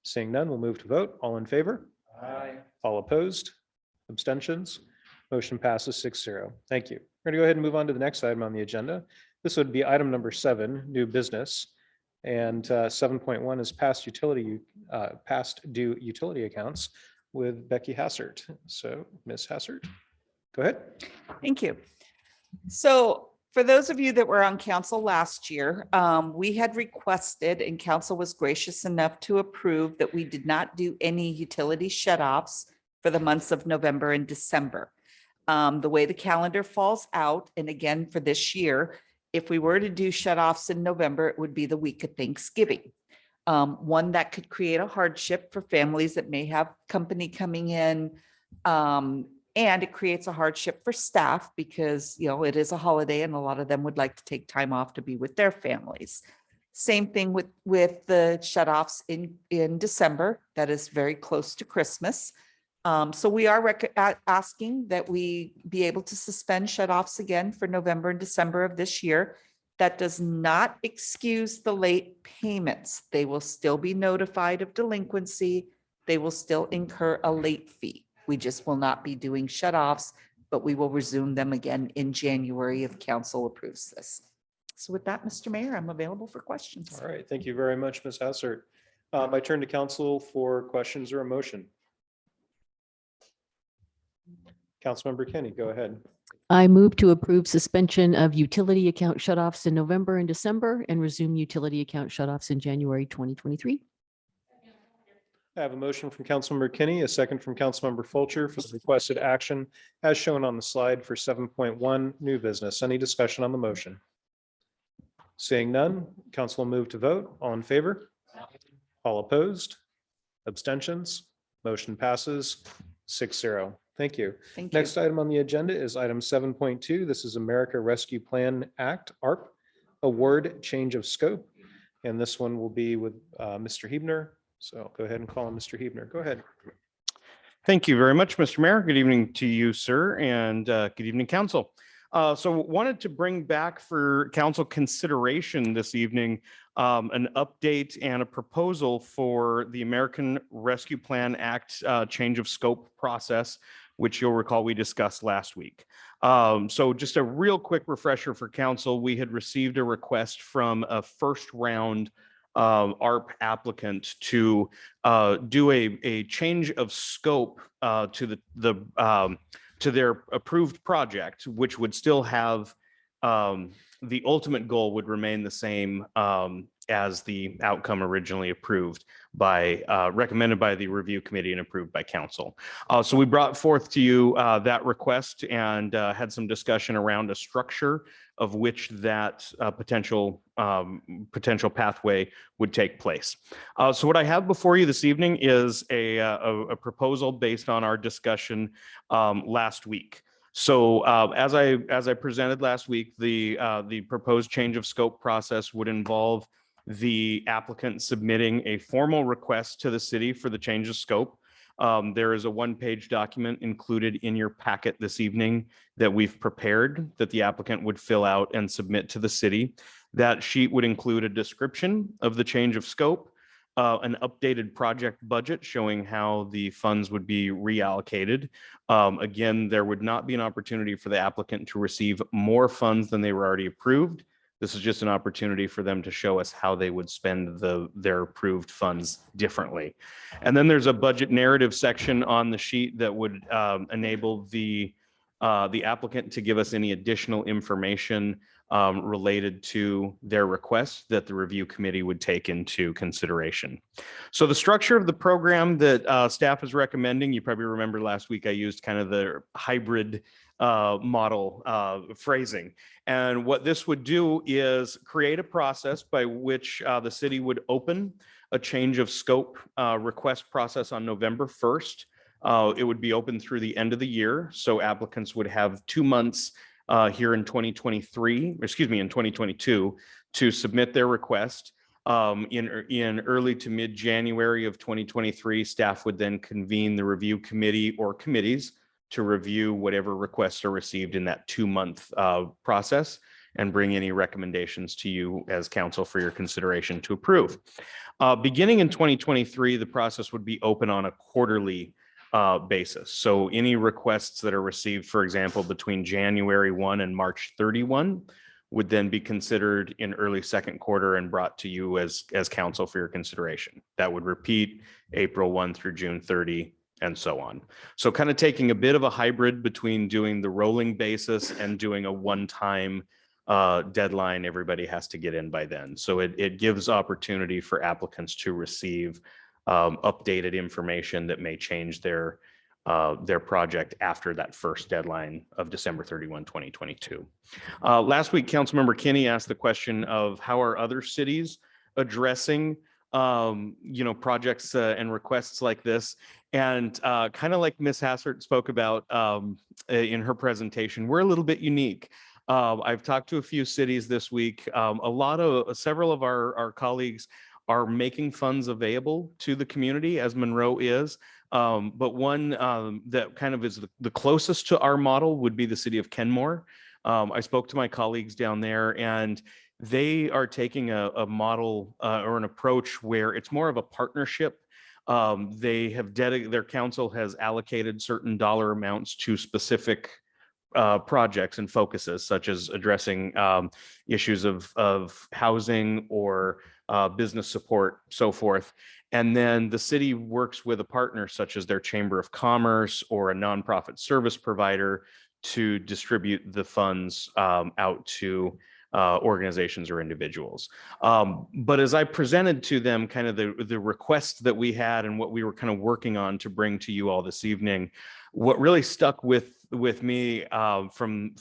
Seeing none, we'll move to vote. All in favor? Aye. All opposed? Abstentions? Motion passes 6-0. Thank you. We're going to go ahead and move on to the next item on the agenda. This would be item number 7, new business. And 7.1 is past due utility accounts with Becky Hassert. So Ms. Hassert, go ahead. Thank you. So for those of you that were on council last year, we had requested and council was gracious enough to approve that we did not do any utility shutoffs for the months of November and December. The way the calendar falls out, and again for this year, if we were to do shutoffs in November, it would be the week of Thanksgiving. One that could create a hardship for families that may have company coming in. And it creates a hardship for staff because, you know, it is a holiday and a lot of them would like to take time off to be with their families. Same thing with the shutoffs in December. That is very close to Christmas. So we are asking that we be able to suspend shutoffs again for November and December of this year. That does not excuse the late payments. They will still be notified of delinquency. They will still incur a late fee. We just will not be doing shutoffs, but we will resume them again in January if council approves this. So with that, Mr. Mayor, I'm available for questions. All right, thank you very much, Ms. Hassert. I turn to council for questions or a motion. Councilmember Kenny, go ahead. I move to approve suspension of utility account shutoffs in November and December and resume utility account shutoffs in January 2023. I have a motion from Councilmember Kenny, a second from Councilmember Fulcher for the requested action as shown on the slide for 7.1 new business. Any discussion on the motion? Seeing none, council will move to vote. All in favor? All opposed? Abstentions? Motion passes 6-0. Thank you. Thank you. Next item on the agenda is item 7.2. This is America Rescue Plan Act, ARP, award change of scope. And this one will be with Mr. Huebner. So I'll go ahead and call him Mr. Huebner. Go ahead. Thank you very much, Mr. Mayor. Good evening to you, sir, and good evening, council. So wanted to bring back for council consideration this evening an update and a proposal for the American Rescue Plan Act change of scope process, which you'll recall we discussed last week. So just a real quick refresher for council, we had received a request from a first round ARP applicant to do a change of scope to to their approved project, which would still have the ultimate goal would remain the same as the outcome originally approved by recommended by the review committee and approved by council. So we brought forth to you that request and had some discussion around a structure of which that potential pathway would take place. So what I have before you this evening is a proposal based on our discussion last week. So as I presented last week, the proposed change of scope process would involve the applicant submitting a formal request to the city for the change of scope. There is a one-page document included in your packet this evening that we've prepared that the applicant would fill out and submit to the city. That sheet would include a description of the change of scope, an updated project budget showing how the funds would be reallocated. Again, there would not be an opportunity for the applicant to receive more funds than they were already approved. This is just an opportunity for them to show us how they would spend their approved funds differently. And then there's a budget narrative section on the sheet that would enable the applicant to give us any additional information related to their request that the review committee would take into consideration. So the structure of the program that staff is recommending, you probably remember last week I used kind of the hybrid model phrasing. And what this would do is create a process by which the city would open a change of scope request process on November 1st. It would be open through the end of the year. So applicants would have 2 months here in 2022 to submit their request. In early to mid-January of 2023, staff would then convene the review committee or committees to review whatever requests are received in that 2-month process and bring any recommendations to you as council for your consideration to approve. Beginning in 2023, the process would be open on a quarterly basis. So any requests that are received, for example, between January 1 and March 31 would then be considered in early second quarter and brought to you as council for your consideration. That would repeat April 1 through June 30 and so on. So kind of taking a bit of a hybrid between doing the rolling basis and doing a one-time deadline everybody has to get in by then. So it gives opportunity for applicants to receive updated information that may change their project after that first deadline of December 31, 2022. Last week, Councilmember Kinney asked the question of how are other cities addressing projects and requests like this. And kind of like Ms. Hassert spoke about in her presentation, we're a little bit unique. I've talked to a few cities this week. Several of our colleagues are making funds available to the community, as Monroe is. But one that kind of is the closest to our model would be the city of Kenmore. I spoke to my colleagues down there, and they are taking a model or an approach where it's more of a partnership. Their council has allocated certain dollar amounts to specific projects and focuses, such as addressing issues of housing or business support, so forth. And then the city works with a partner such as their Chamber of Commerce or a nonprofit service provider to distribute the funds out to organizations or individuals. But as I presented to them kind of the requests that we had and what we were kind of working on to bring to you all this evening, what really stuck with me from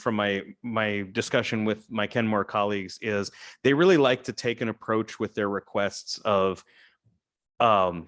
my discussion with my Kenmore colleagues is they really like to take an approach with their requests of the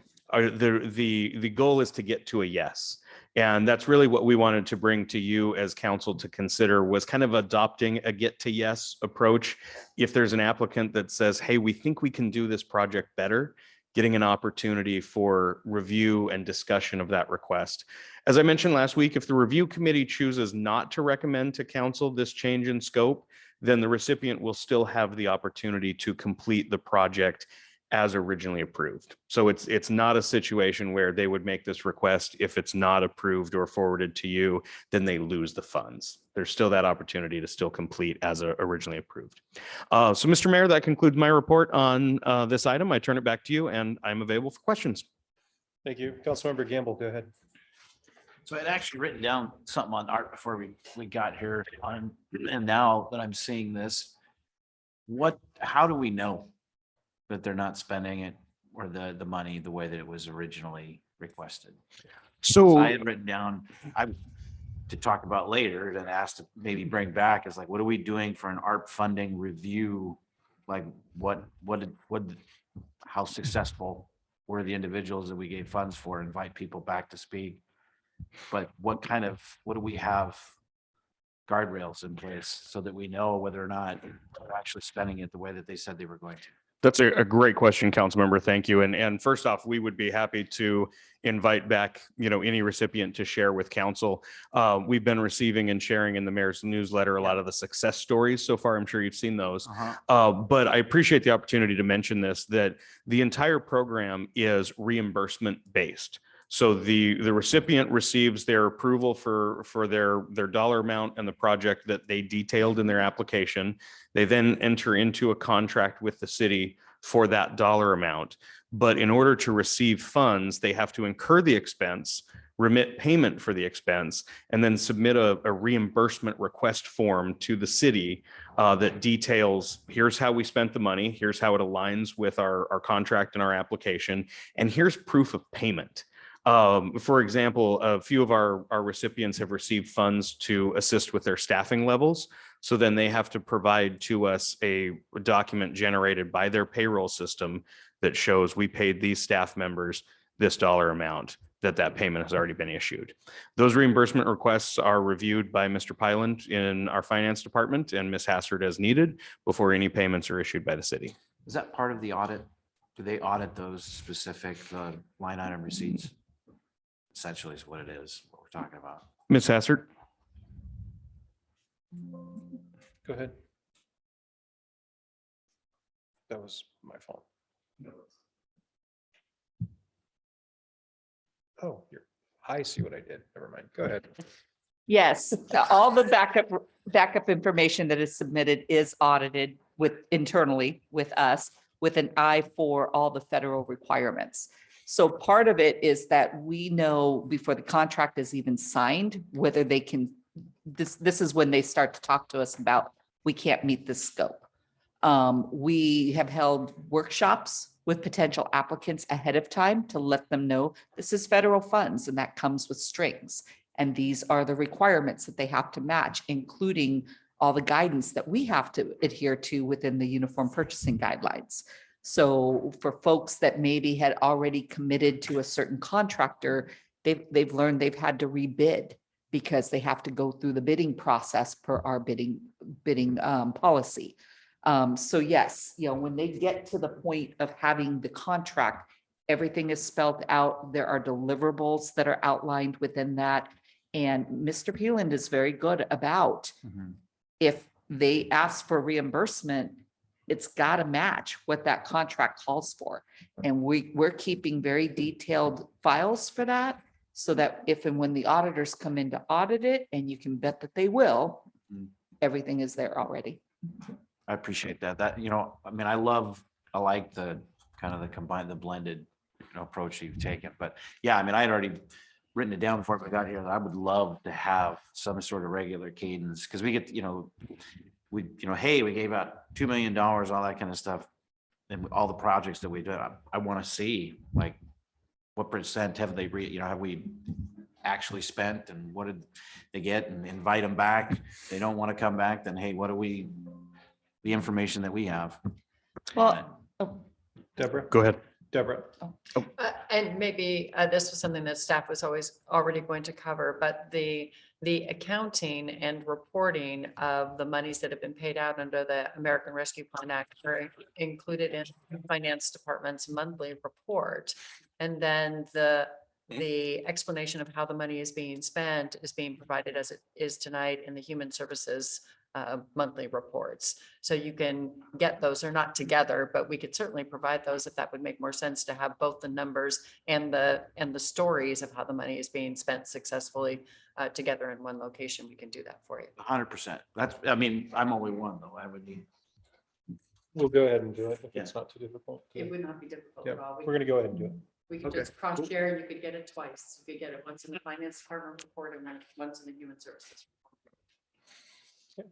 goal is to get to a yes. And that's really what we wanted to bring to you as council to consider, was kind of adopting a get to yes approach. If there's an applicant that says, hey, we think we can do this project better, getting an opportunity for review and discussion of that request. As I mentioned last week, if the review committee chooses not to recommend to council this change in scope, then the recipient will still have the opportunity to complete the project as originally approved. So it's not a situation where they would make this request. If it's not approved or forwarded to you, then they lose the funds. There's still that opportunity to still complete as originally approved. So Mr. Mayor, that concludes my report on this item. I turn it back to you and I'm available for questions. Thank you. Councilmember Gamble, go ahead. So I'd actually written down something on art before we got here on, and now that I'm seeing this, how do we know that they're not spending it or the money the way that it was originally requested? So I had written down, to talk about later and asked to maybe bring back is like, what are we doing for an ARP funding review? Like how successful were the individuals that we gave funds for, invite people back to speed? But what do we have guardrails in place so that we know whether or not they're actually spending it the way that they said they were going to? That's a great question, Councilmember. Thank you. And first off, we would be happy to invite back, any recipient to share with council. We've been receiving and sharing in the mayor's newsletter a lot of the success stories so far. I'm sure you've seen those. But I appreciate the opportunity to mention this, that the entire program is reimbursement based. So the recipient receives their approval for their dollar amount and the project that they detailed in their application. They then enter into a contract with the city for that dollar amount. But in order to receive funds, they have to incur the expense, remit payment for the expense, and then submit a reimbursement request form to the city that details, here's how we spent the money, here's how it aligns with our contract and our application, and here's proof of payment. For example, a few of our recipients have received funds to assist with their staffing levels. So then they have to provide to us a document generated by their payroll system that shows we paid these staff members this dollar amount, that payment has already been issued. Those reimbursement requests are reviewed by Mr. Pyland in our finance department and Ms. Hassard as needed before any payments are issued by the city. Is that part of the audit? Do they audit those specific line item receipts? Essentially is what it is, what we're talking about. Ms. Hassard? Go ahead. That was my fault. Oh, I see what I did. Never mind. Go ahead. Yes, all the backup information that is submitted is audited internally with us with an eye for all the federal requirements. So part of it is that we know before the contract is even signed, whether they can, this is when they start to talk to us about, we can't meet this scope. We have held workshops with potential applicants ahead of time to let them know this is federal funds and that comes with strings. And these are the requirements that they have to match, including all the guidance that we have to adhere to within the uniform purchasing guidelines. So for folks that maybe had already committed to a certain contractor, they've learned they've had to rebid because they have to go through the bidding process per our bidding policy. So yes, when they get to the point of having the contract, everything is spelled out. There are deliverables that are outlined within that. And Mr. Peeland is very good about if they ask for reimbursement, it's got to match what that contract calls for. And we're keeping very detailed files for that so that if and when the auditors come in to audit it, and you can bet that they will, everything is there already. I appreciate that. I like the kind of the blended approach you've taken. But yeah, I had already written it down before I got here that I would love to have some sort of regular cadence because we get, hey, we gave out $2 million, all that kind of stuff. And all the projects that we did, I want to see like what percent have they, have we actually spent and what did they get, and invite them back. If they don't want to come back, then hey, the information that we have. Well, Deborah, Go ahead. Deborah. And maybe this was something that staff was already going to cover, but the the accounting and reporting of the monies that have been paid out under the American Rescue Plan Act are included in the Finance Department's monthly report. And then the explanation of how the money is being spent is being provided as it is tonight in the Human Services monthly reports. So you can get those, they're not together, but we could certainly provide those if that would make more sense to have both the numbers and the stories of how the money is being spent successfully together in one location. We can do that for you. 100%. That's, I mean, I'm only one though. I would need. We'll go ahead and do it if Yeah. it's not too difficult. It would not be difficult Yeah, at all. we're going to go ahead and do it. We could Okay. just cross share and you could get it twice. You could get it once in the Finance Department report and then once in the Human Services. All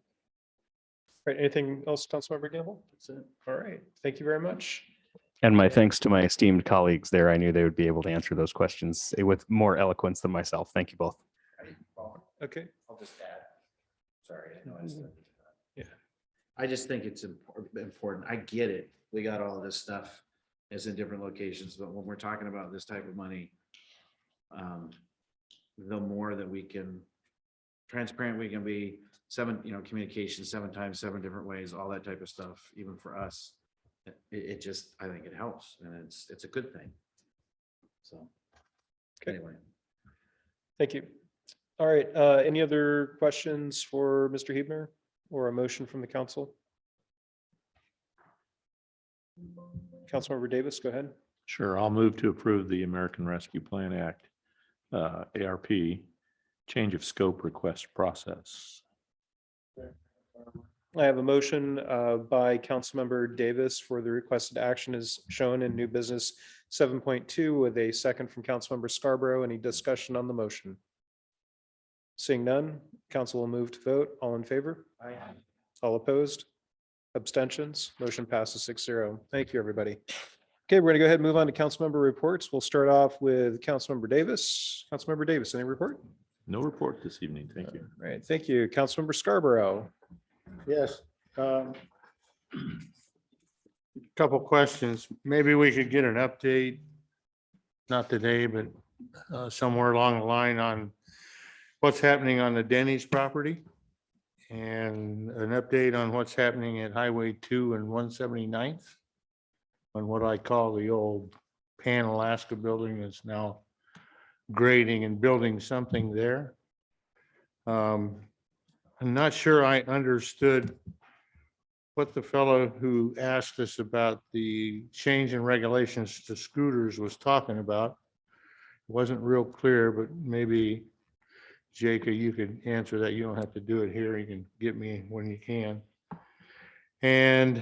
right, anything else, Councilmember Gamble? That's it. All right, thank you very much. And my thanks to my esteemed colleagues there. I knew they would be able to answer those questions with more eloquence than myself. Thank you both. Okay. I'll just add. Sorry. I know I said it. Yeah. I just think it's important. I get it. We got all this stuff as in different locations, but when we're talking about this type of money, the more that we can transparent we can be, communication 7 times, 7 different ways, all that type of stuff, even for us, it just, I think it helps and it's a good thing. So anyway. Thank you. All right, any other questions for Mr. Hebner or a motion from the council? Councilmember Davis, go ahead. Sure. I'll move to approve the American Rescue Plan Act, ARP, change of scope request process. I have a motion by Councilmember Davis for the requested action as shown in new business 7.2 with a second from Councilmember Scarborough. Any discussion on the motion? Seeing none, council will move to vote. All in favor? Aye. All opposed? Abstentions? Motion passes 6-0. Thank you, everybody. Okay, we're going to go ahead and move on to councilmember reports. We'll start off with Councilmember Davis. Councilmember Davis, any report? No report this evening. Thank you. All right, thank you. Councilmember Scarborough. Yes. Couple questions. Maybe we could get an update, not today, but somewhere along the line on what's happening on the Denny's property and an update on what's happening at Highway 2 and 179th on what I call the old Pan Alaska building that's now grading and building something there. I'm not sure I understood what the fellow who asked us about the change in regulations to scooters was talking about. It wasn't real clear, but maybe Jacob, you could answer that. You don't have to do it here. You can get me when you can. And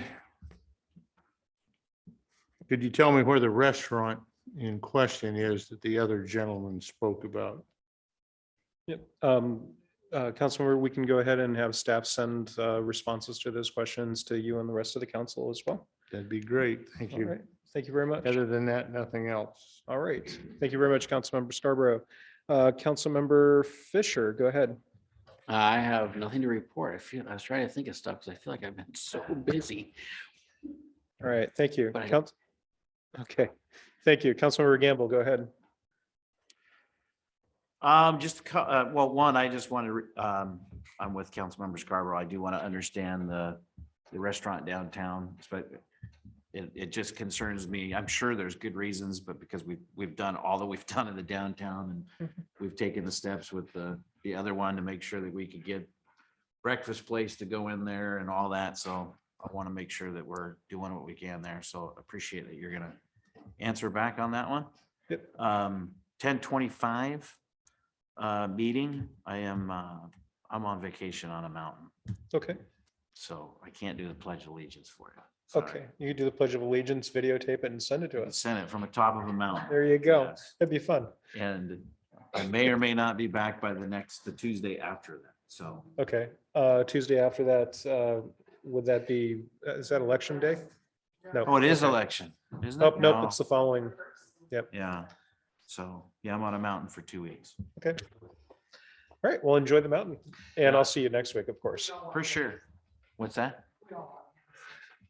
could you tell me where the restaurant in question is that the other gentleman spoke about? Yep. Councilmember, we can go ahead and have staff send responses to those questions to you and the rest of the council as well. That'd be great. Thank All you. right. Thank you very much. Other than that, nothing else. All right. Thank you very much, Councilmember Scarborough. Councilmember Fisher, go ahead. I have nothing to report. I was trying to think of stuff because I feel like I've been so busy. All right. Thank you. But Okay. Thank you. Councilmember Gamble, go ahead. Well, one, I just want to, I'm with Councilmember Scarborough. I do want to understand the restaurant downtown, but it just concerns me. I'm sure there's good reasons, but because we've done all that we've done in the downtown and we've taken the steps with the other one to make sure that we could get breakfast place to go in there and all that. So I want to make sure that we're doing what we can there. So appreciate that you're going to answer back on that one. Yep. 10:25 meeting. I'm on vacation on a mountain, Okay. so I can't do the Pledge of Allegiance for you. Sorry. Okay. You can do the Pledge of Allegiance, videotape it and send it to us. Send it from the top of a mountain. There you go. Yes. That'd be fun. And I may or may not be back by the Tuesday after that. So Okay. Tuesday after that, would that be, is that election day? No. oh, it is Okay. election, isn't it? Oh, nope, No. it's the following. Yep. Yeah. So yeah, I'm on a mountain for 2 weeks. Okay. All right. Well, enjoy the mountain and I'll see you next week, of course. For sure. What's that?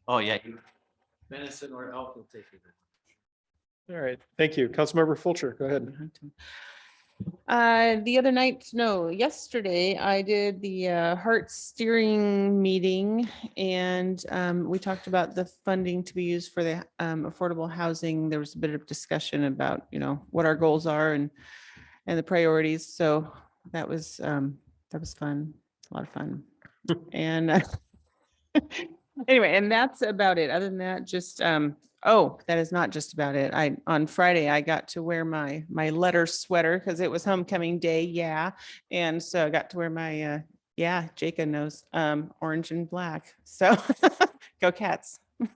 Oh, yeah. Venison or elk will take you there. All right. Thank you. Councilmember Fulcher, go ahead. The other night, no, yesterday, I did the Heart Steering meeting and we talked about the funding to be used for the affordable housing. There was a bit of discussion about, what our goals are and the priorities. So that was fun, a lot of fun. And anyway, and that's about it. Other than that, just that is not just about it. On Friday I got to wear my letter sweater because it was homecoming day. Yeah. And so I got to wear my Jacob knows, orange and black. So go Cats. All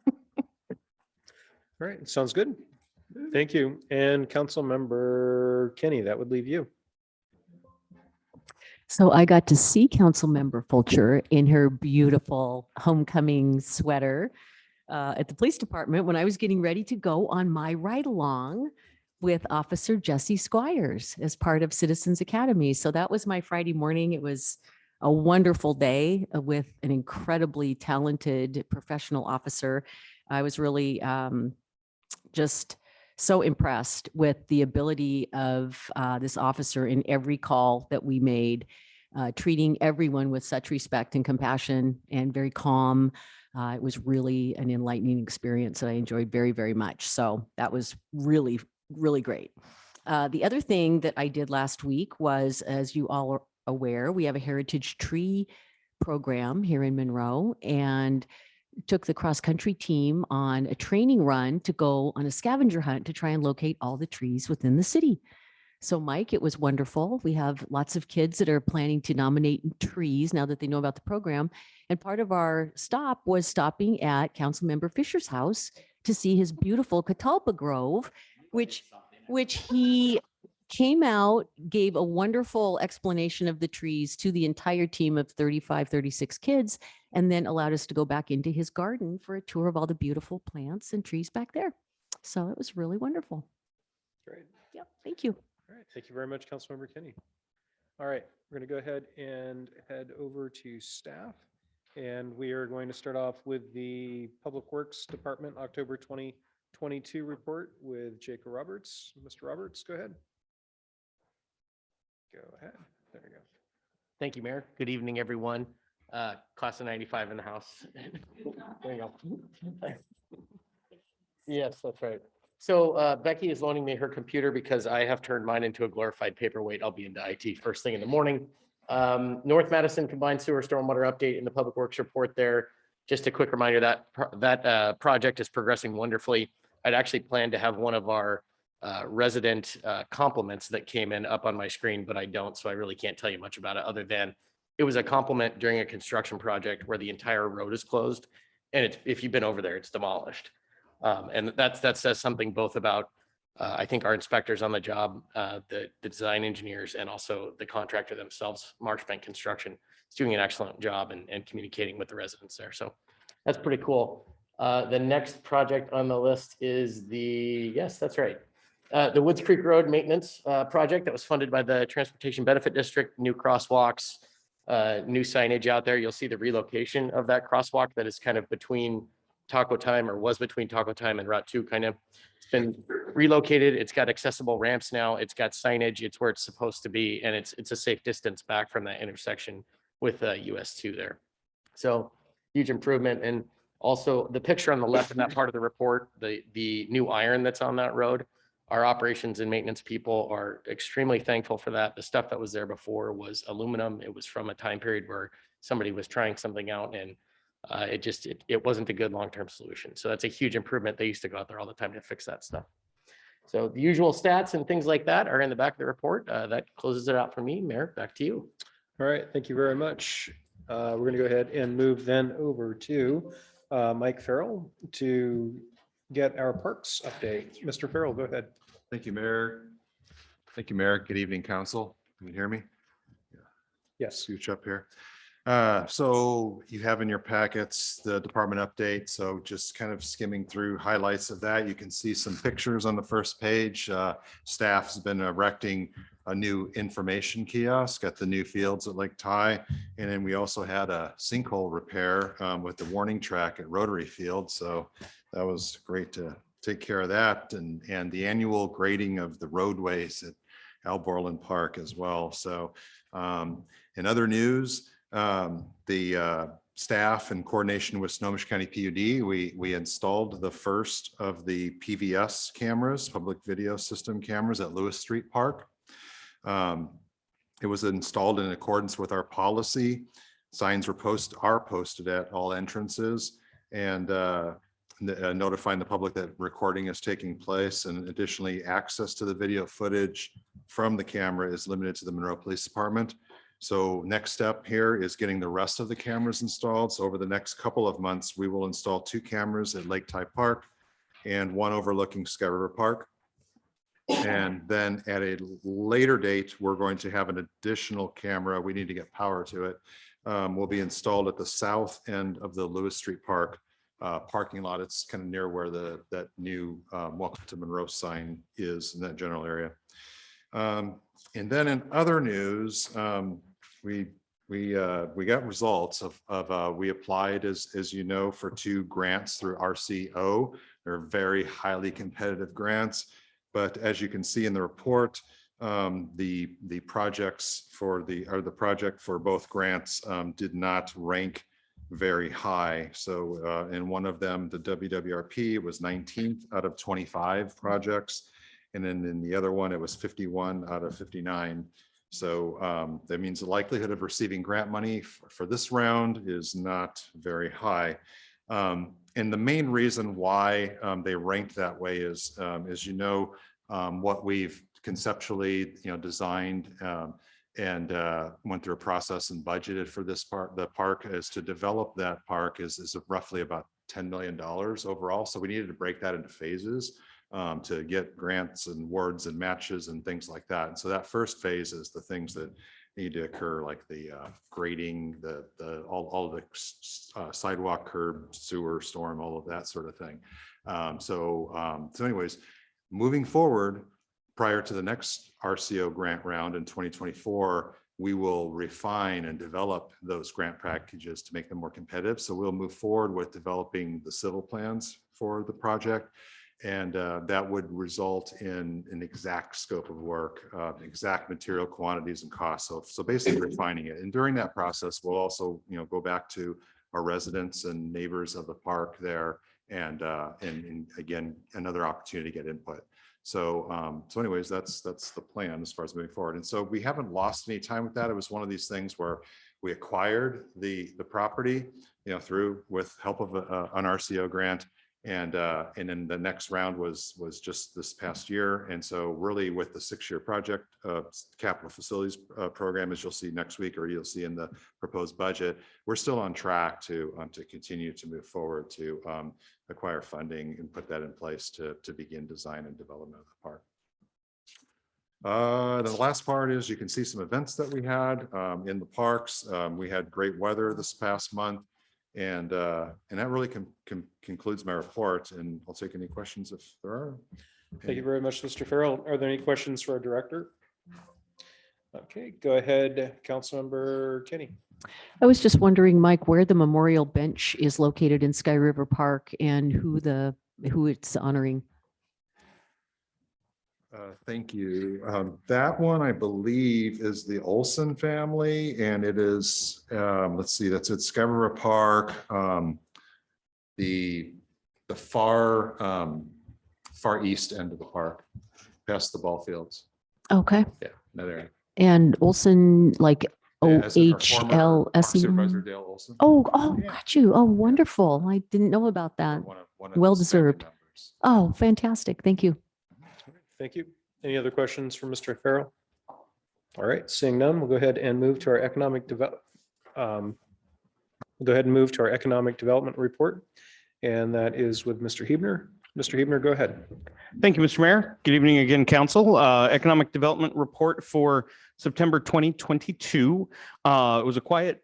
right, sounds good. Thank you. And Councilmember Kenny, that would leave you. So I got to see Councilmember Fulcher in her beautiful homecoming sweater at the police department when I was getting ready to go on my ride along with Officer Jesse Squires as part of Citizens Academy. So that was my Friday morning. It was a wonderful day with an incredibly talented professional officer. I was really just so impressed with the ability of this officer in every call that we made, treating everyone with such respect and compassion and very calm. It was really an enlightening experience that I enjoyed very, very much. So that was really, really great. The other thing that I did last week was, as you all are aware, we have a heritage tree program here in Monroe, and took the cross-country team on a training run to go on a scavenger hunt to try and locate all the trees within the city. So Mike, it was wonderful. We have lots of kids that are planning to nominate trees now that they know about the program. And part of our stop was stopping at Councilmember Fisher's house to see his beautiful catalpa grove, which he came out, gave a wonderful explanation of the trees to the entire team of 35, 36 kids, and then allowed us to go back into his garden for a tour of all the beautiful plants and trees back there. So it was really wonderful. Great. Yep. Thank you. All right, thank you very much, Councilmember Kenny. All right, we're going to go ahead and head over to staff. And we are going to start off with the Public Works Department October 2022 report with Jacob Roberts. Mr. Roberts, go ahead. Go ahead. There we go. Thank you, Mayor. Good evening, everyone. Class of 95 in the house. There you go. Yes, that's right. So Becky is loaning me her computer because I have turned mine into a glorified paperweight. I'll be into IT first thing in the morning. North Madison Combined Sewer Stormwater Update in the Public Works report there. Just a quick reminder that that project is progressing wonderfully. I'd actually planned to have one of our resident compliments that came in up on my screen, but I don't, so I really can't tell you much about it other than it was a compliment during a construction project where the entire road is closed. And it's, if you've been over there, it's demolished. And that says something both about, I think, our inspectors on the job, the design engineers, and also the contractor themselves, Marchbank Construction, is doing an excellent job and communicating with the residents there. So that's pretty cool. The next project on the list is yes, that's right. The Woods Creek Road Maintenance project that was funded by the Transportation Benefit District, new crosswalks, new signage out there. You'll see the relocation of that crosswalk that is kind of between Taco Time, or was between Taco Time and Route 2 kind of. It's been relocated. It's got accessible ramps now. It's got signage. It's where it's supposed to be. And it's a safe distance back from that intersection with US 2 there. So huge improvement. And also the picture on the left in that part of the report, the new iron that's on that road, our operations and maintenance people are extremely thankful for that. The stuff that was there before was aluminum. It was from a time period where somebody was trying something out, and it wasn't a good long-term solution. So that's a huge improvement. They used to go out there all the time to fix that stuff. So the usual stats and things like that are in the back of the report. That closes it out for me. Mayor, back to you. All right, thank you very much. We're going to go ahead and move then over to Mike Farrell to get our parks update. Mr. Farrell, go ahead. Thank you, Mayor. Thank you, Mayor. Good evening, Council. Can you hear me? Yes. Scooch up here. So you have in your packets the department update. So just kind of skimming through highlights of that. You can see some pictures on the first page. Staff's been erecting a new information kiosk at the new fields at Lake Ty. And then we also had a sinkhole repair with the warning track at Rotary Field. So that was great to take care of that. And the annual grading of the roadways Al Borland Park as well. So in other news, the staff in coordination with Snohomish County PUD, we installed the first of the PVS cameras, public video system cameras at Lewis Street Park. It was installed in accordance with our policy. Signs are posted at all entrances and notifying the public that recording is taking place. And additionally, access to the video footage from the camera is limited to the Monroe Police Department. So next step here is getting the rest of the cameras installed. So over the next couple of months, we will install 2 cameras at Lake Ty Park and 1 overlooking Sky River Park. And then at a later date, we're going to have an additional camera. We need to get power to it. Will be installed at the south end of the Lewis Street Park parking lot. It's kind of near where that new Welcome to Monroe sign is in that general area. And then in other news, we got results of we applied as you know for 2 grants through RCO. They're very highly competitive grants, but as you can see in the report, the projects for the project for both grants did not rank very high. So in one of them, the WWRP was 19th out of 25 projects. And then in the other one, it was 51 out of 59. So that means the likelihood of receiving grant money for this round is not very high. And the main reason why they ranked that way is, as you know, what we've conceptually, designed and went through a process and budgeted for this part. The park is to develop that park is roughly about $10 million overall. So we needed to break that into phases to get grants and awards and matches and things like that. And so that first phase is the things that need to occur, like the grading, all the sidewalk, curb, sewer, storm, all of that sort of thing. So anyways, moving forward, prior to the next RCO grant round in 2024, we will refine and develop those grant packages to make them more competitive. So we'll move forward with developing the civil plans for the project. And that would result in an exact scope of work, exact material quantities and costs. So basically refining it. And during that process, we'll also, go back to our residents and neighbors of the park there and again, another opportunity to get input. So anyways, that's the plan as far as moving forward. And so we haven't lost any time with that. It was one of these things where we acquired the property, through with help of an RCO grant. And then the next round was just this past year. And so really with the 6-year project capital facilities program, as you'll see next week, or you'll see in the proposed budget, we're still on track to continue to move forward to acquire funding and put that in place to begin design and development of the park. The last part is you can see some events that we had in the parks. We had great weather this past month. And that really concludes my report, and I'll take any questions if there are. Thank you very much, Mr. Farrell. Are there any questions for our director? Okay, go ahead, Councilmember Kinney. I was just wondering, Mike, where the memorial bench is located in Sky River Park and who it's honoring. Thank you. That one, I believe, is the Olson family, and it is, let's see, that's at Sky River Park, the far east end of the park, past the ball fields. Okay. Yeah, that area. And Olson, like Yeah, as in our OHLSE. former Park Supervisor Dale Olson. Oh, Yeah. got you. Oh, wonderful. I didn't know about that. One of Well his family deserved. members. Oh, fantastic. Thank you. Thank you. Any other questions for Mr. Farrell? All right, seeing none, we'll go ahead and move to our economic development. We'll go ahead and move to our economic development report, and that is with Mr. Hebner. Mr. Hebner, go ahead. Thank you, Mr. Mayor. Good evening again, Council. Economic Development Report for September 2022. It was a quiet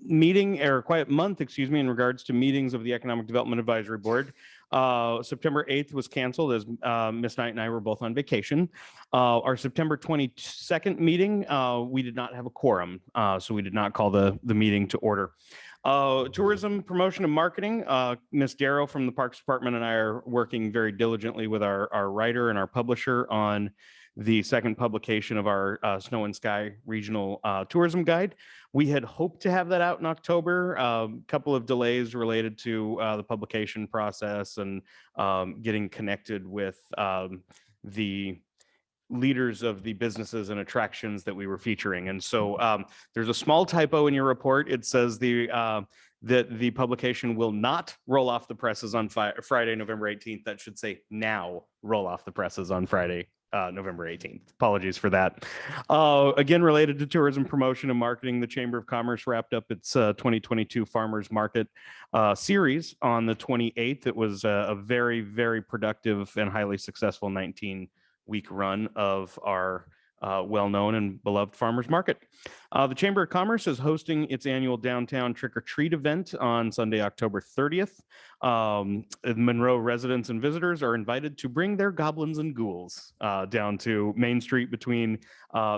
meeting, or quiet month, excuse me, in regards to meetings of the Economic Development Advisory Board. September 8th was canceled as Ms. Knight and I were both on vacation. Our September 22nd meeting, we did not have a quorum, so we did not call the meeting to order. Tourism, promotion, and marketing. Ms. Darrow from the Parks Department and I are working very diligently with our writer and our publisher on the second publication of our Snow and Sky Regional Tourism Guide. We had hoped to have that out in October. Couple of delays related to the publication process and getting connected with the leaders of the businesses and attractions that we were featuring. And so there's a small typo in your report. It says that the publication will not roll off the presses on Friday, November 18th. That should say now roll off the presses on Friday, November 18th. Apologies for that. Again, related to tourism promotion and marketing, the Chamber of Commerce wrapped up its 2022 Farmers Market series on the 28th. It was a very, very productive and highly successful 19-week run of our well-known and beloved farmers market. The Chamber of Commerce is hosting its annual downtown trick-or-treat event on Sunday, October 30th. Monroe residents and visitors are invited to bring their goblins and ghouls down to Main Street between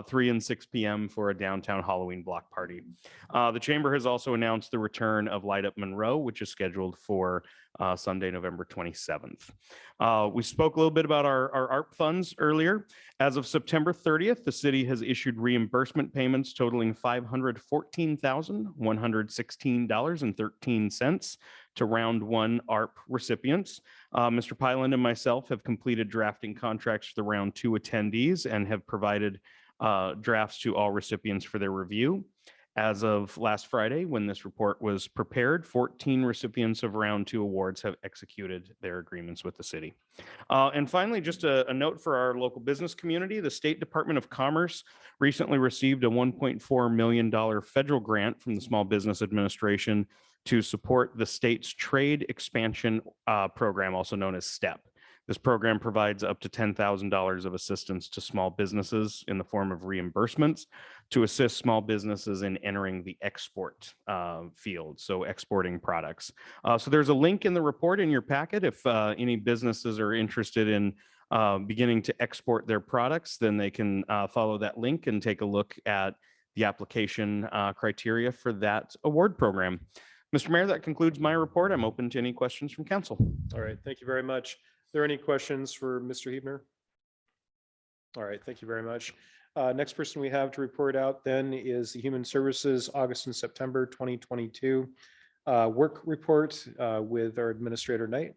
3 and 6 p.m. for a downtown Halloween block party. The Chamber has also announced the return of Light Up Monroe, which is scheduled for Sunday, November 27th. We spoke a little bit about our ARP funds earlier. As of September 30th, the city has issued reimbursement payments totaling $514,116.13 to round one ARP recipients. Mr. Pyland and myself have completed drafting contracts for the round two attendees and have provided drafts to all recipients for their review. As of last Friday, when this report was prepared, 14 recipients of round two awards have executed their agreements with the city. And finally, just a note for our local business community, the State Department of Commerce recently received a $1.4 million federal grant from the Small Business Administration to support the state's trade expansion program, also known as STEP. This program provides up to $10,000 of assistance to small businesses in the form of reimbursements to assist small businesses in entering the export field, so exporting products. So there's a link in the report in your packet. If any businesses are interested in beginning to export their products, then they can follow that link and take a look at the application criteria for that award program. Mr. Mayor, that concludes my report. I'm open to any questions from council. All right, thank you very much. Are there any questions for Mr. Huebner? All right, thank you very much. Next person we have to report out then is the Human Services August and September 2022 work report with our Administrator Knight.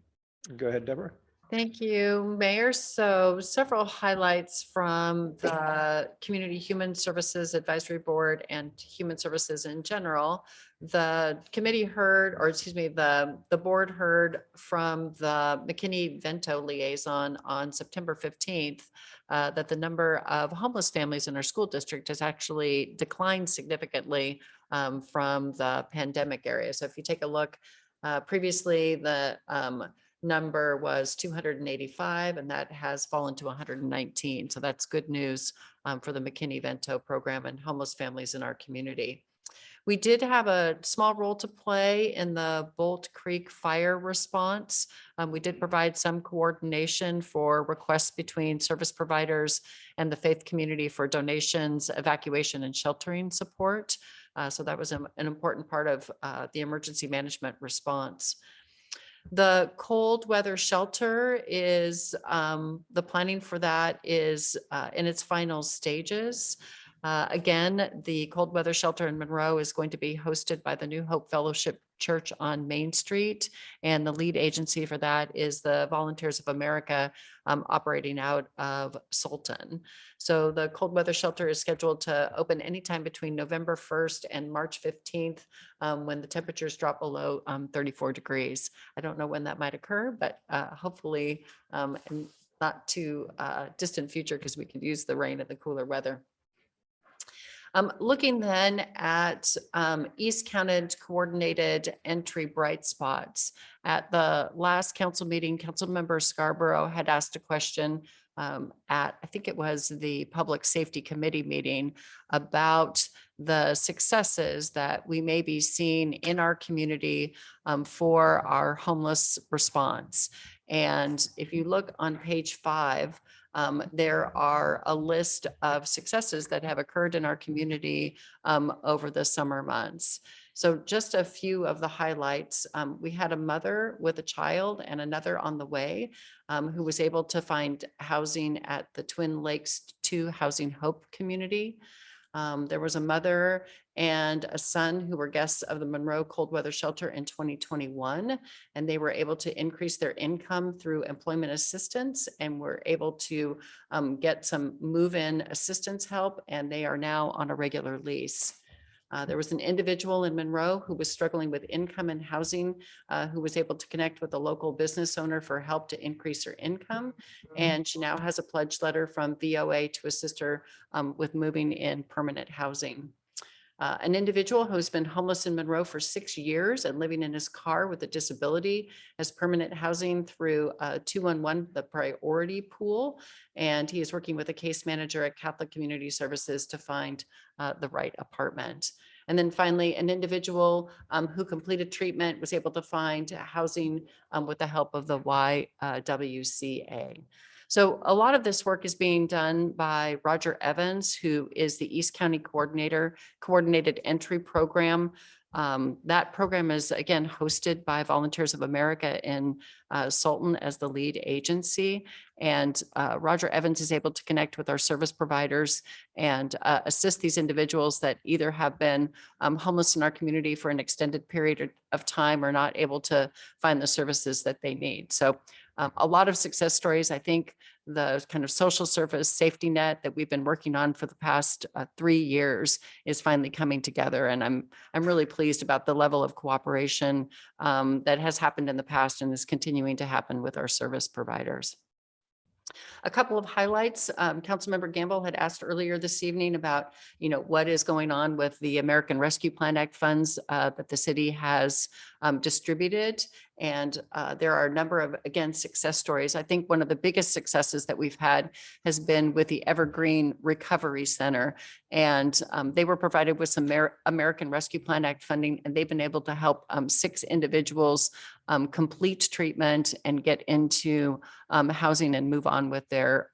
Go ahead, Deborah. Thank you, Mayor. So several highlights from the Community Human Services Advisory Board and Human Services in general. The committee heard, or excuse me, the board heard from the McKinney-Vento liaison on September 15th that the number of homeless families in our school district has actually declined significantly from the pandemic area. So if you take a look, previously the number was 285 and that has fallen to 119. So that's good news for the McKinney-Vento program and homeless families in our community. We did have a small role to play in the Bolt Creek fire response. We did provide some coordination for requests between service providers and the faith community for donations, evacuation, and sheltering support. So that was an important part of the emergency management response. The cold weather shelter is, the planning for that is in its final stages. Again, the cold weather shelter in Monroe is going to be hosted by the New Hope Fellowship Church on Main Street. And the lead agency for that is the Volunteers of America operating out of Sultan. So the cold weather shelter is scheduled to open anytime between November 1st and March 15th when the temperatures drop below 34 degrees. I don't know when that might occur, but hopefully in not too distant future because we could use the rain and the cooler weather. Looking then at East County coordinated entry bright spots. At the last council meeting, Councilmember Scarborough had asked a question at, I think it was the Public Safety Committee meeting, about the successes that we may be seeing in our community for our homeless response. And if you look on page 5, there are a list of successes that have occurred in our community over the summer months. So just a few of the highlights. We had a mother with a child and another on the way who was able to find housing at the Twin Lakes 2 Housing Hope community. There was a mother and a son who were guests of the Monroe Cold Weather Shelter in 2021, and they were able to increase their income through employment assistance and were able to get some move-in assistance help, and they are now on a regular lease. There was an individual in Monroe who was struggling with income and housing, who was able to connect with a local business owner for help to increase her income. And she now has a pledge letter from VOA to assist her with moving in permanent housing. An individual who's been homeless in Monroe for 6 years and living in his car with a disability has permanent housing through 211, the priority pool. And he is working with a case manager at Catholic Community Services to find the right apartment. And then finally, an individual who completed treatment was able to find housing with the help of the YWCA. So a lot of this work is being done by Roger Evans, who is the East County Coordinator, Coordinated Entry Program. That program is again hosted by Volunteers of America in Sultan as the lead agency. And Roger Evans is able to connect with our service providers and assist these individuals that either have been homeless in our community for an extended period of time or not able to find the services that they need. So a lot of success stories. I think the kind of social service safety net that we've been working on for the past 3 years is finally coming together. And I'm really pleased about the level of cooperation that has happened in the past and is continuing to happen with our service providers. A couple of highlights. Councilmember Gamble had asked earlier this evening about, what is going on with the American Rescue Plan Act funds that the city has distributed. And there are a number of, again, success stories. I think one of the biggest successes that we've had has been with the Evergreen Recovery Center. And they were provided with some American Rescue Plan Act funding, and they've been able to help 6 individuals complete treatment and get into housing and move on with their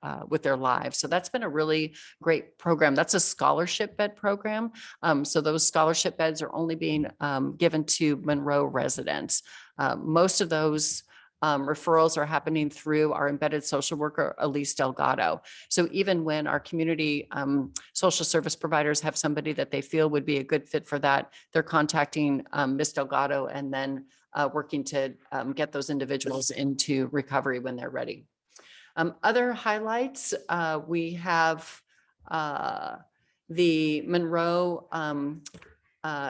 lives. So that's been a really great program. That's a scholarship bed program. So those scholarship beds are only being given to Monroe residents. Most of those referrals are happening through our embedded social worker, Elise Delgado. So even when our community social service providers have somebody that they feel would be a good fit for that, they're contacting Ms. Delgado and then working to get those individuals into recovery when they're ready. Other highlights, we have the Monroe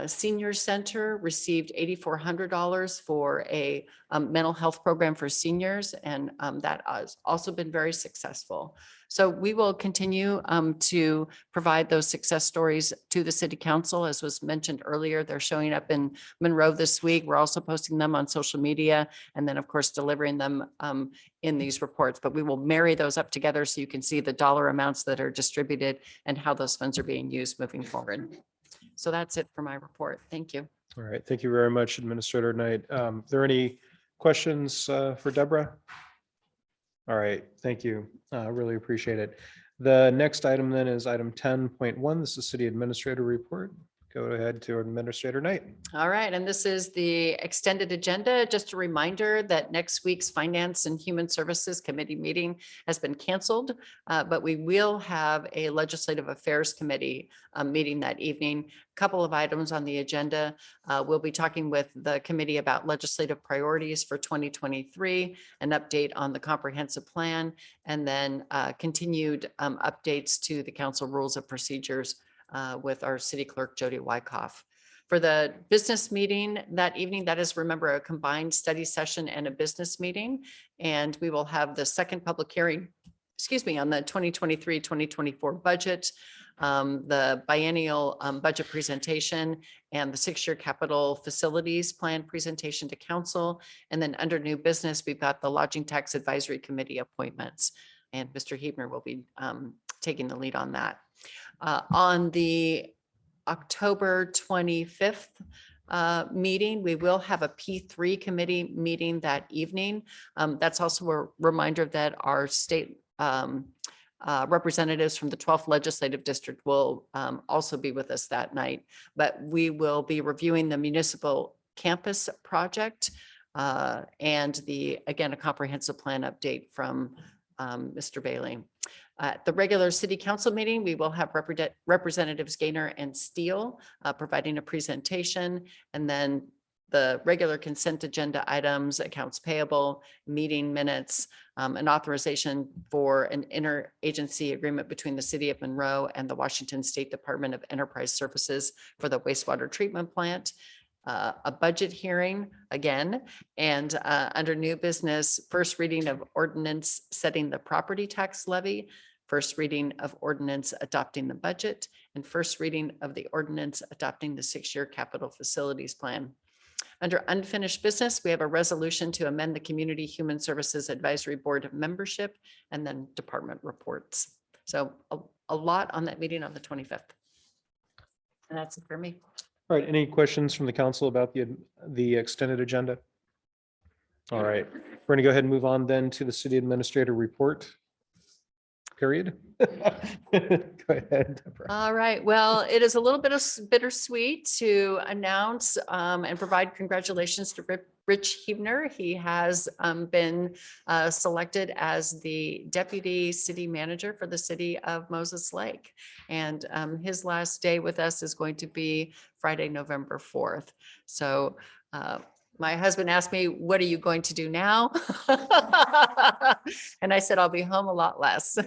Senior Center received $8,400 for a mental health program for seniors, and that has also been very successful. So we will continue to provide those success stories to the City Council. As was mentioned earlier, they're showing up in Monroe this week. We're also posting them on social media and then, of course, delivering them in these reports. But we will marry those up together so you can see the dollar amounts that are distributed and how those funds are being used moving forward. So that's it for my report. Thank you. All right. Thank you very much, Administrator Knight. Are there any questions for Deborah? All right. Thank you. Really appreciate it. The next item then is item 10.1. This is City Administrator Report. Go ahead to Administrator Knight. All right, and this is the extended agenda. Just a reminder that next week's Finance and Human Services Committee meeting has been canceled, but we will have a Legislative Affairs Committee meeting that evening. A couple of items on the agenda. We'll be talking with the committee about legislative priorities for 2023, an update on the comprehensive plan, and then continued updates to the council rules of procedures with our city clerk, Jody Wyckoff. For the business meeting that evening, that is, remember, a combined study session and a business meeting. And we will have the second public hearing, on the 2023-2024 budget, the biennial budget presentation, and the 6-year capital facilities plan presentation to council. And then under new business, we've got the Lodging Tax Advisory Committee appointments. And Mr. Hebner will be taking the lead on that. On the October 25th meeting, we will have a P3 committee meeting that evening. That's also a reminder that our state representatives from the 12th Legislative District will also be with us that night. But we will be reviewing the municipal campus project and again, a comprehensive plan update from Mr. Bailey. At the regular city council meeting, we will have Representatives Gaynor and Steele providing a presentation, and then the regular consent agenda items, accounts payable, meeting minutes, an authorization for an interagency agreement between the city of Monroe and the Washington State Department of Enterprise Services for the wastewater treatment plant, a budget hearing again, and under new business, first reading of ordinance setting the property tax levy, first reading of ordinance adopting the budget, and first reading of the ordinance adopting the 6-year capital facilities plan. Under unfinished business, we have a resolution to amend the Community Human Services Advisory Board membership and then department reports. So a lot on that meeting on the 25th. And that's it for me. All right, any questions from the council about the extended agenda? All right, we're going to go ahead and move on then to the city administrator report. Period. Go ahead, Deborah. All right. Well, it is a little bit of bittersweet to announce and provide congratulations to Rich Hebner. He has been selected as the deputy city manager for the city of Moses Lake. And his last day with us is going to be Friday, November 4th. So my husband asked me, what are you going to do now? And I said, I'll be home a lot less.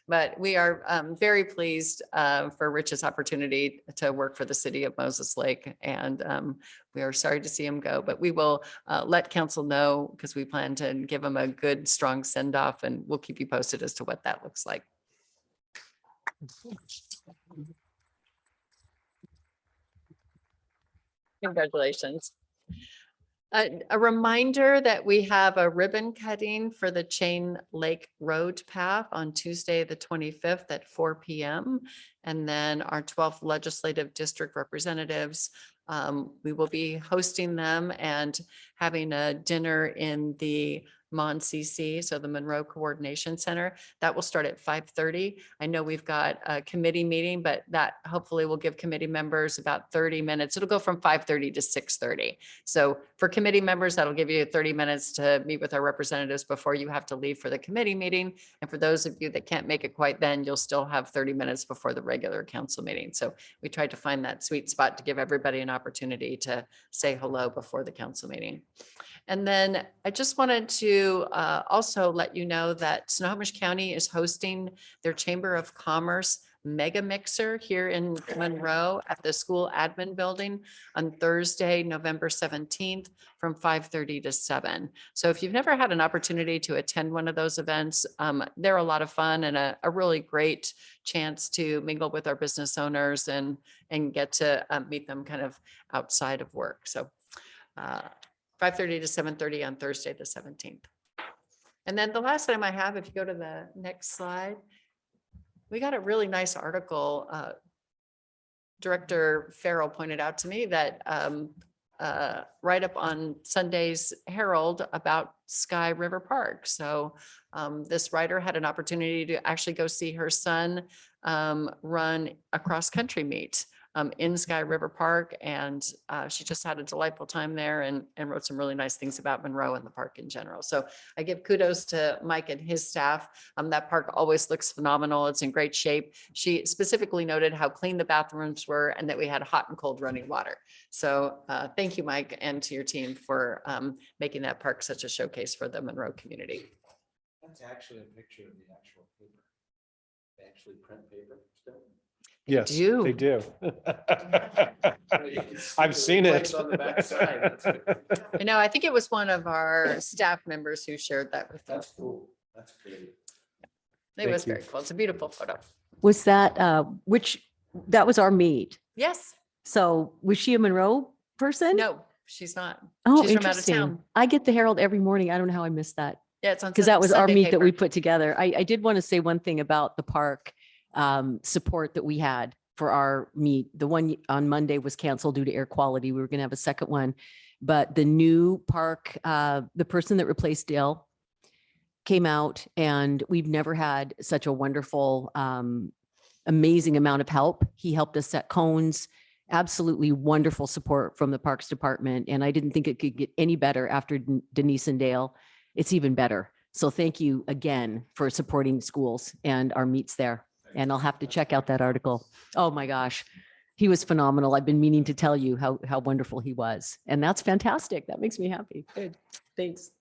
But we are very pleased for Rich's opportunity to work for the city of Moses Lake. And we are sorry to see him go, but we will let council know because we plan to give him a good, strong send off, and we'll keep you posted as to what that looks like. Congratulations. A reminder that we have a ribbon cutting for the Chain Lake Road path on Tuesday, the 25th at 4 p.m. And then our 12th legislative district representatives, we will be hosting them and having a dinner in the MonCC, so the Monroe Coordination Center. That will start at 5:30. I know we've got a committee meeting, but that hopefully will give committee members about 30 minutes. It'll go from 5:30 to 6:30. So for committee members, that'll give you 30 minutes to meet with our representatives before you have to leave for the committee meeting. And for those of you that can't make it quite then, you'll still have 30 minutes before the regular council meeting. So we tried to find that sweet spot to give everybody an opportunity to say hello before the council meeting. And then I just wanted to also let you know that Snohomish County is hosting their Chamber of Commerce mega mixer here in Monroe at the school admin building on Thursday, November 17th from 5:30 to 7. So if you've never had an opportunity to attend one of those events, they're a lot of fun and a really great chance to mingle with our business owners and get to meet them kind of outside of work. So 5:30 to 7:30 on Thursday, the 17th. And then the last item I have, if you go to the next slide, we got a really nice article. Director Farrell pointed out to me that right up on Sunday's Herald about Sky River Park. So this writer had an opportunity to actually go see her son run a cross-country meet in Sky River Park. And she just had a delightful time there and wrote some really nice things about Monroe and the park in general. So I give kudos to Mike and his staff. That park always looks phenomenal. It's in great shape. She specifically noted how clean the bathrooms were and that we had hot and cold running water. So thank you, Mike, and to your team for making that park such a showcase for the Monroe community. That's actually a picture of the actual paper. They actually print paper still. Yes, do. they do. So you can see I've the seen it. place on the backside. That's good. I know, I think it was one of our staff members who shared that with us. That's cool. That's great. It was Thank you. very cool. It's a beautiful photo. Was that, that was our meet. Yes. So was she a Monroe person? No, she's not. Oh, She's from out of interesting. town. I get the Herald every morning. I don't know how I missed that. Yeah, it's on. Because that was our Sunday meet that we paper. put together. I did want to say one thing about the park support that we had for our meet. The one on Monday was canceled due to air quality. We were going to have a second one, but the new park, the person that replaced Dale came out, and we've never had such a wonderful, amazing amount of help. He helped us set cones, absolutely wonderful support from the Parks Department. And I didn't think it could get any better after Denise and Dale. It's even better. So thank you again for supporting schools and our meets there. And I'll have to check out that article. Oh my gosh, he was phenomenal. I've been meaning to tell you how wonderful he was. And that's fantastic. That makes me happy. Good. Thanks.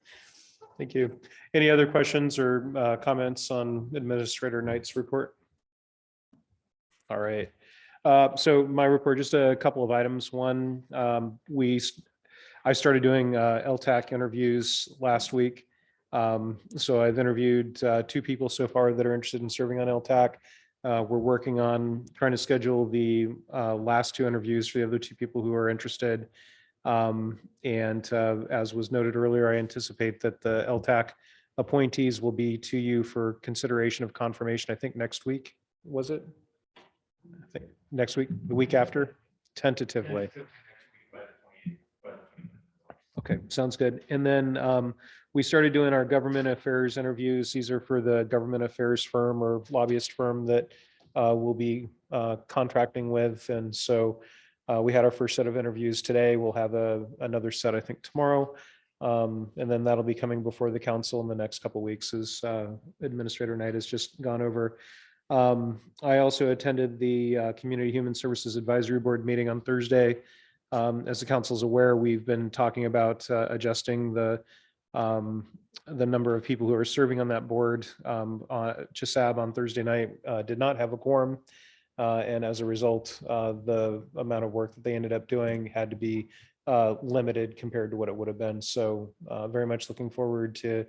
Thank you. Any other questions or comments on Administrator Knight's report? All right. So my report, just a couple of items. One, I started doing LTAC interviews last week. So I've interviewed 2 people so far that are interested in serving on LTAC. We're working on trying to schedule the last 2 interviews for the other 2 people who are interested. As was noted earlier, I anticipate that the LTAC appointees will be to you for consideration of confirmation, I think next week, was it? I think next week, the week after, tentatively. Okay, sounds good. And then we started doing our government affairs interviews. These are for the government affairs firm or lobbyist firm that we'll be contracting with. And so we had our first set of interviews today. We'll have another set, I think, tomorrow. And then that'll be coming before the council in the next couple of weeks, as Administrator Knight has just gone over. I also attended the Community Human Services Advisory Board meeting on Thursday. As the council is aware, we've been talking about adjusting the number of people who are serving on that board. Chisab on Thursday night did not have a quorum. And as a result, the amount of work that they ended up doing had to be limited compared to what it would have been. So very much looking forward to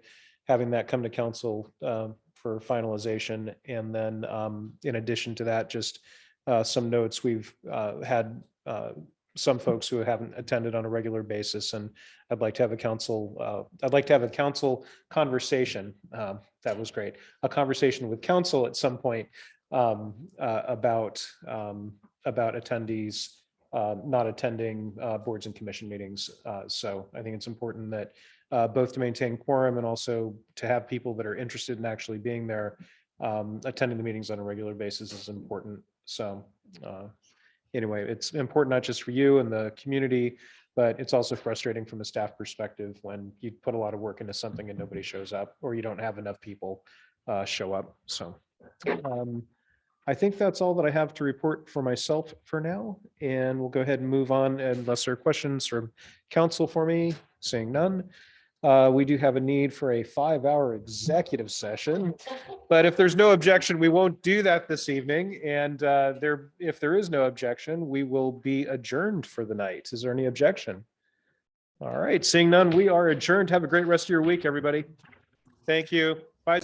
having that come to council for finalization. And then in addition to that, just some notes. We've had some folks who haven't attended on a regular basis, and I'd like to have a council conversation. That was great. A conversation with council at some point about attendees not attending boards and commission meetings. So I think it's important that both to maintain quorum and also to have people that are interested in actually being there, attending the meetings on a regular basis is important. So anyway, it's important not just for you and the community, but it's also frustrating from a staff perspective when you put a lot of work into something and nobody shows up, or you don't have enough people show up. So I think that's all that I have to report for myself for now, and we'll go ahead and move on unless there are questions from council for me. Seeing none. We do have a need for a 5-hour executive session, but if there's no objection, we won't do that this evening. And if there is no objection, we will be adjourned for the night. Is there any objection? All right, seeing none, we are adjourned. Have a great rest of your week, everybody. Thank you. Bye.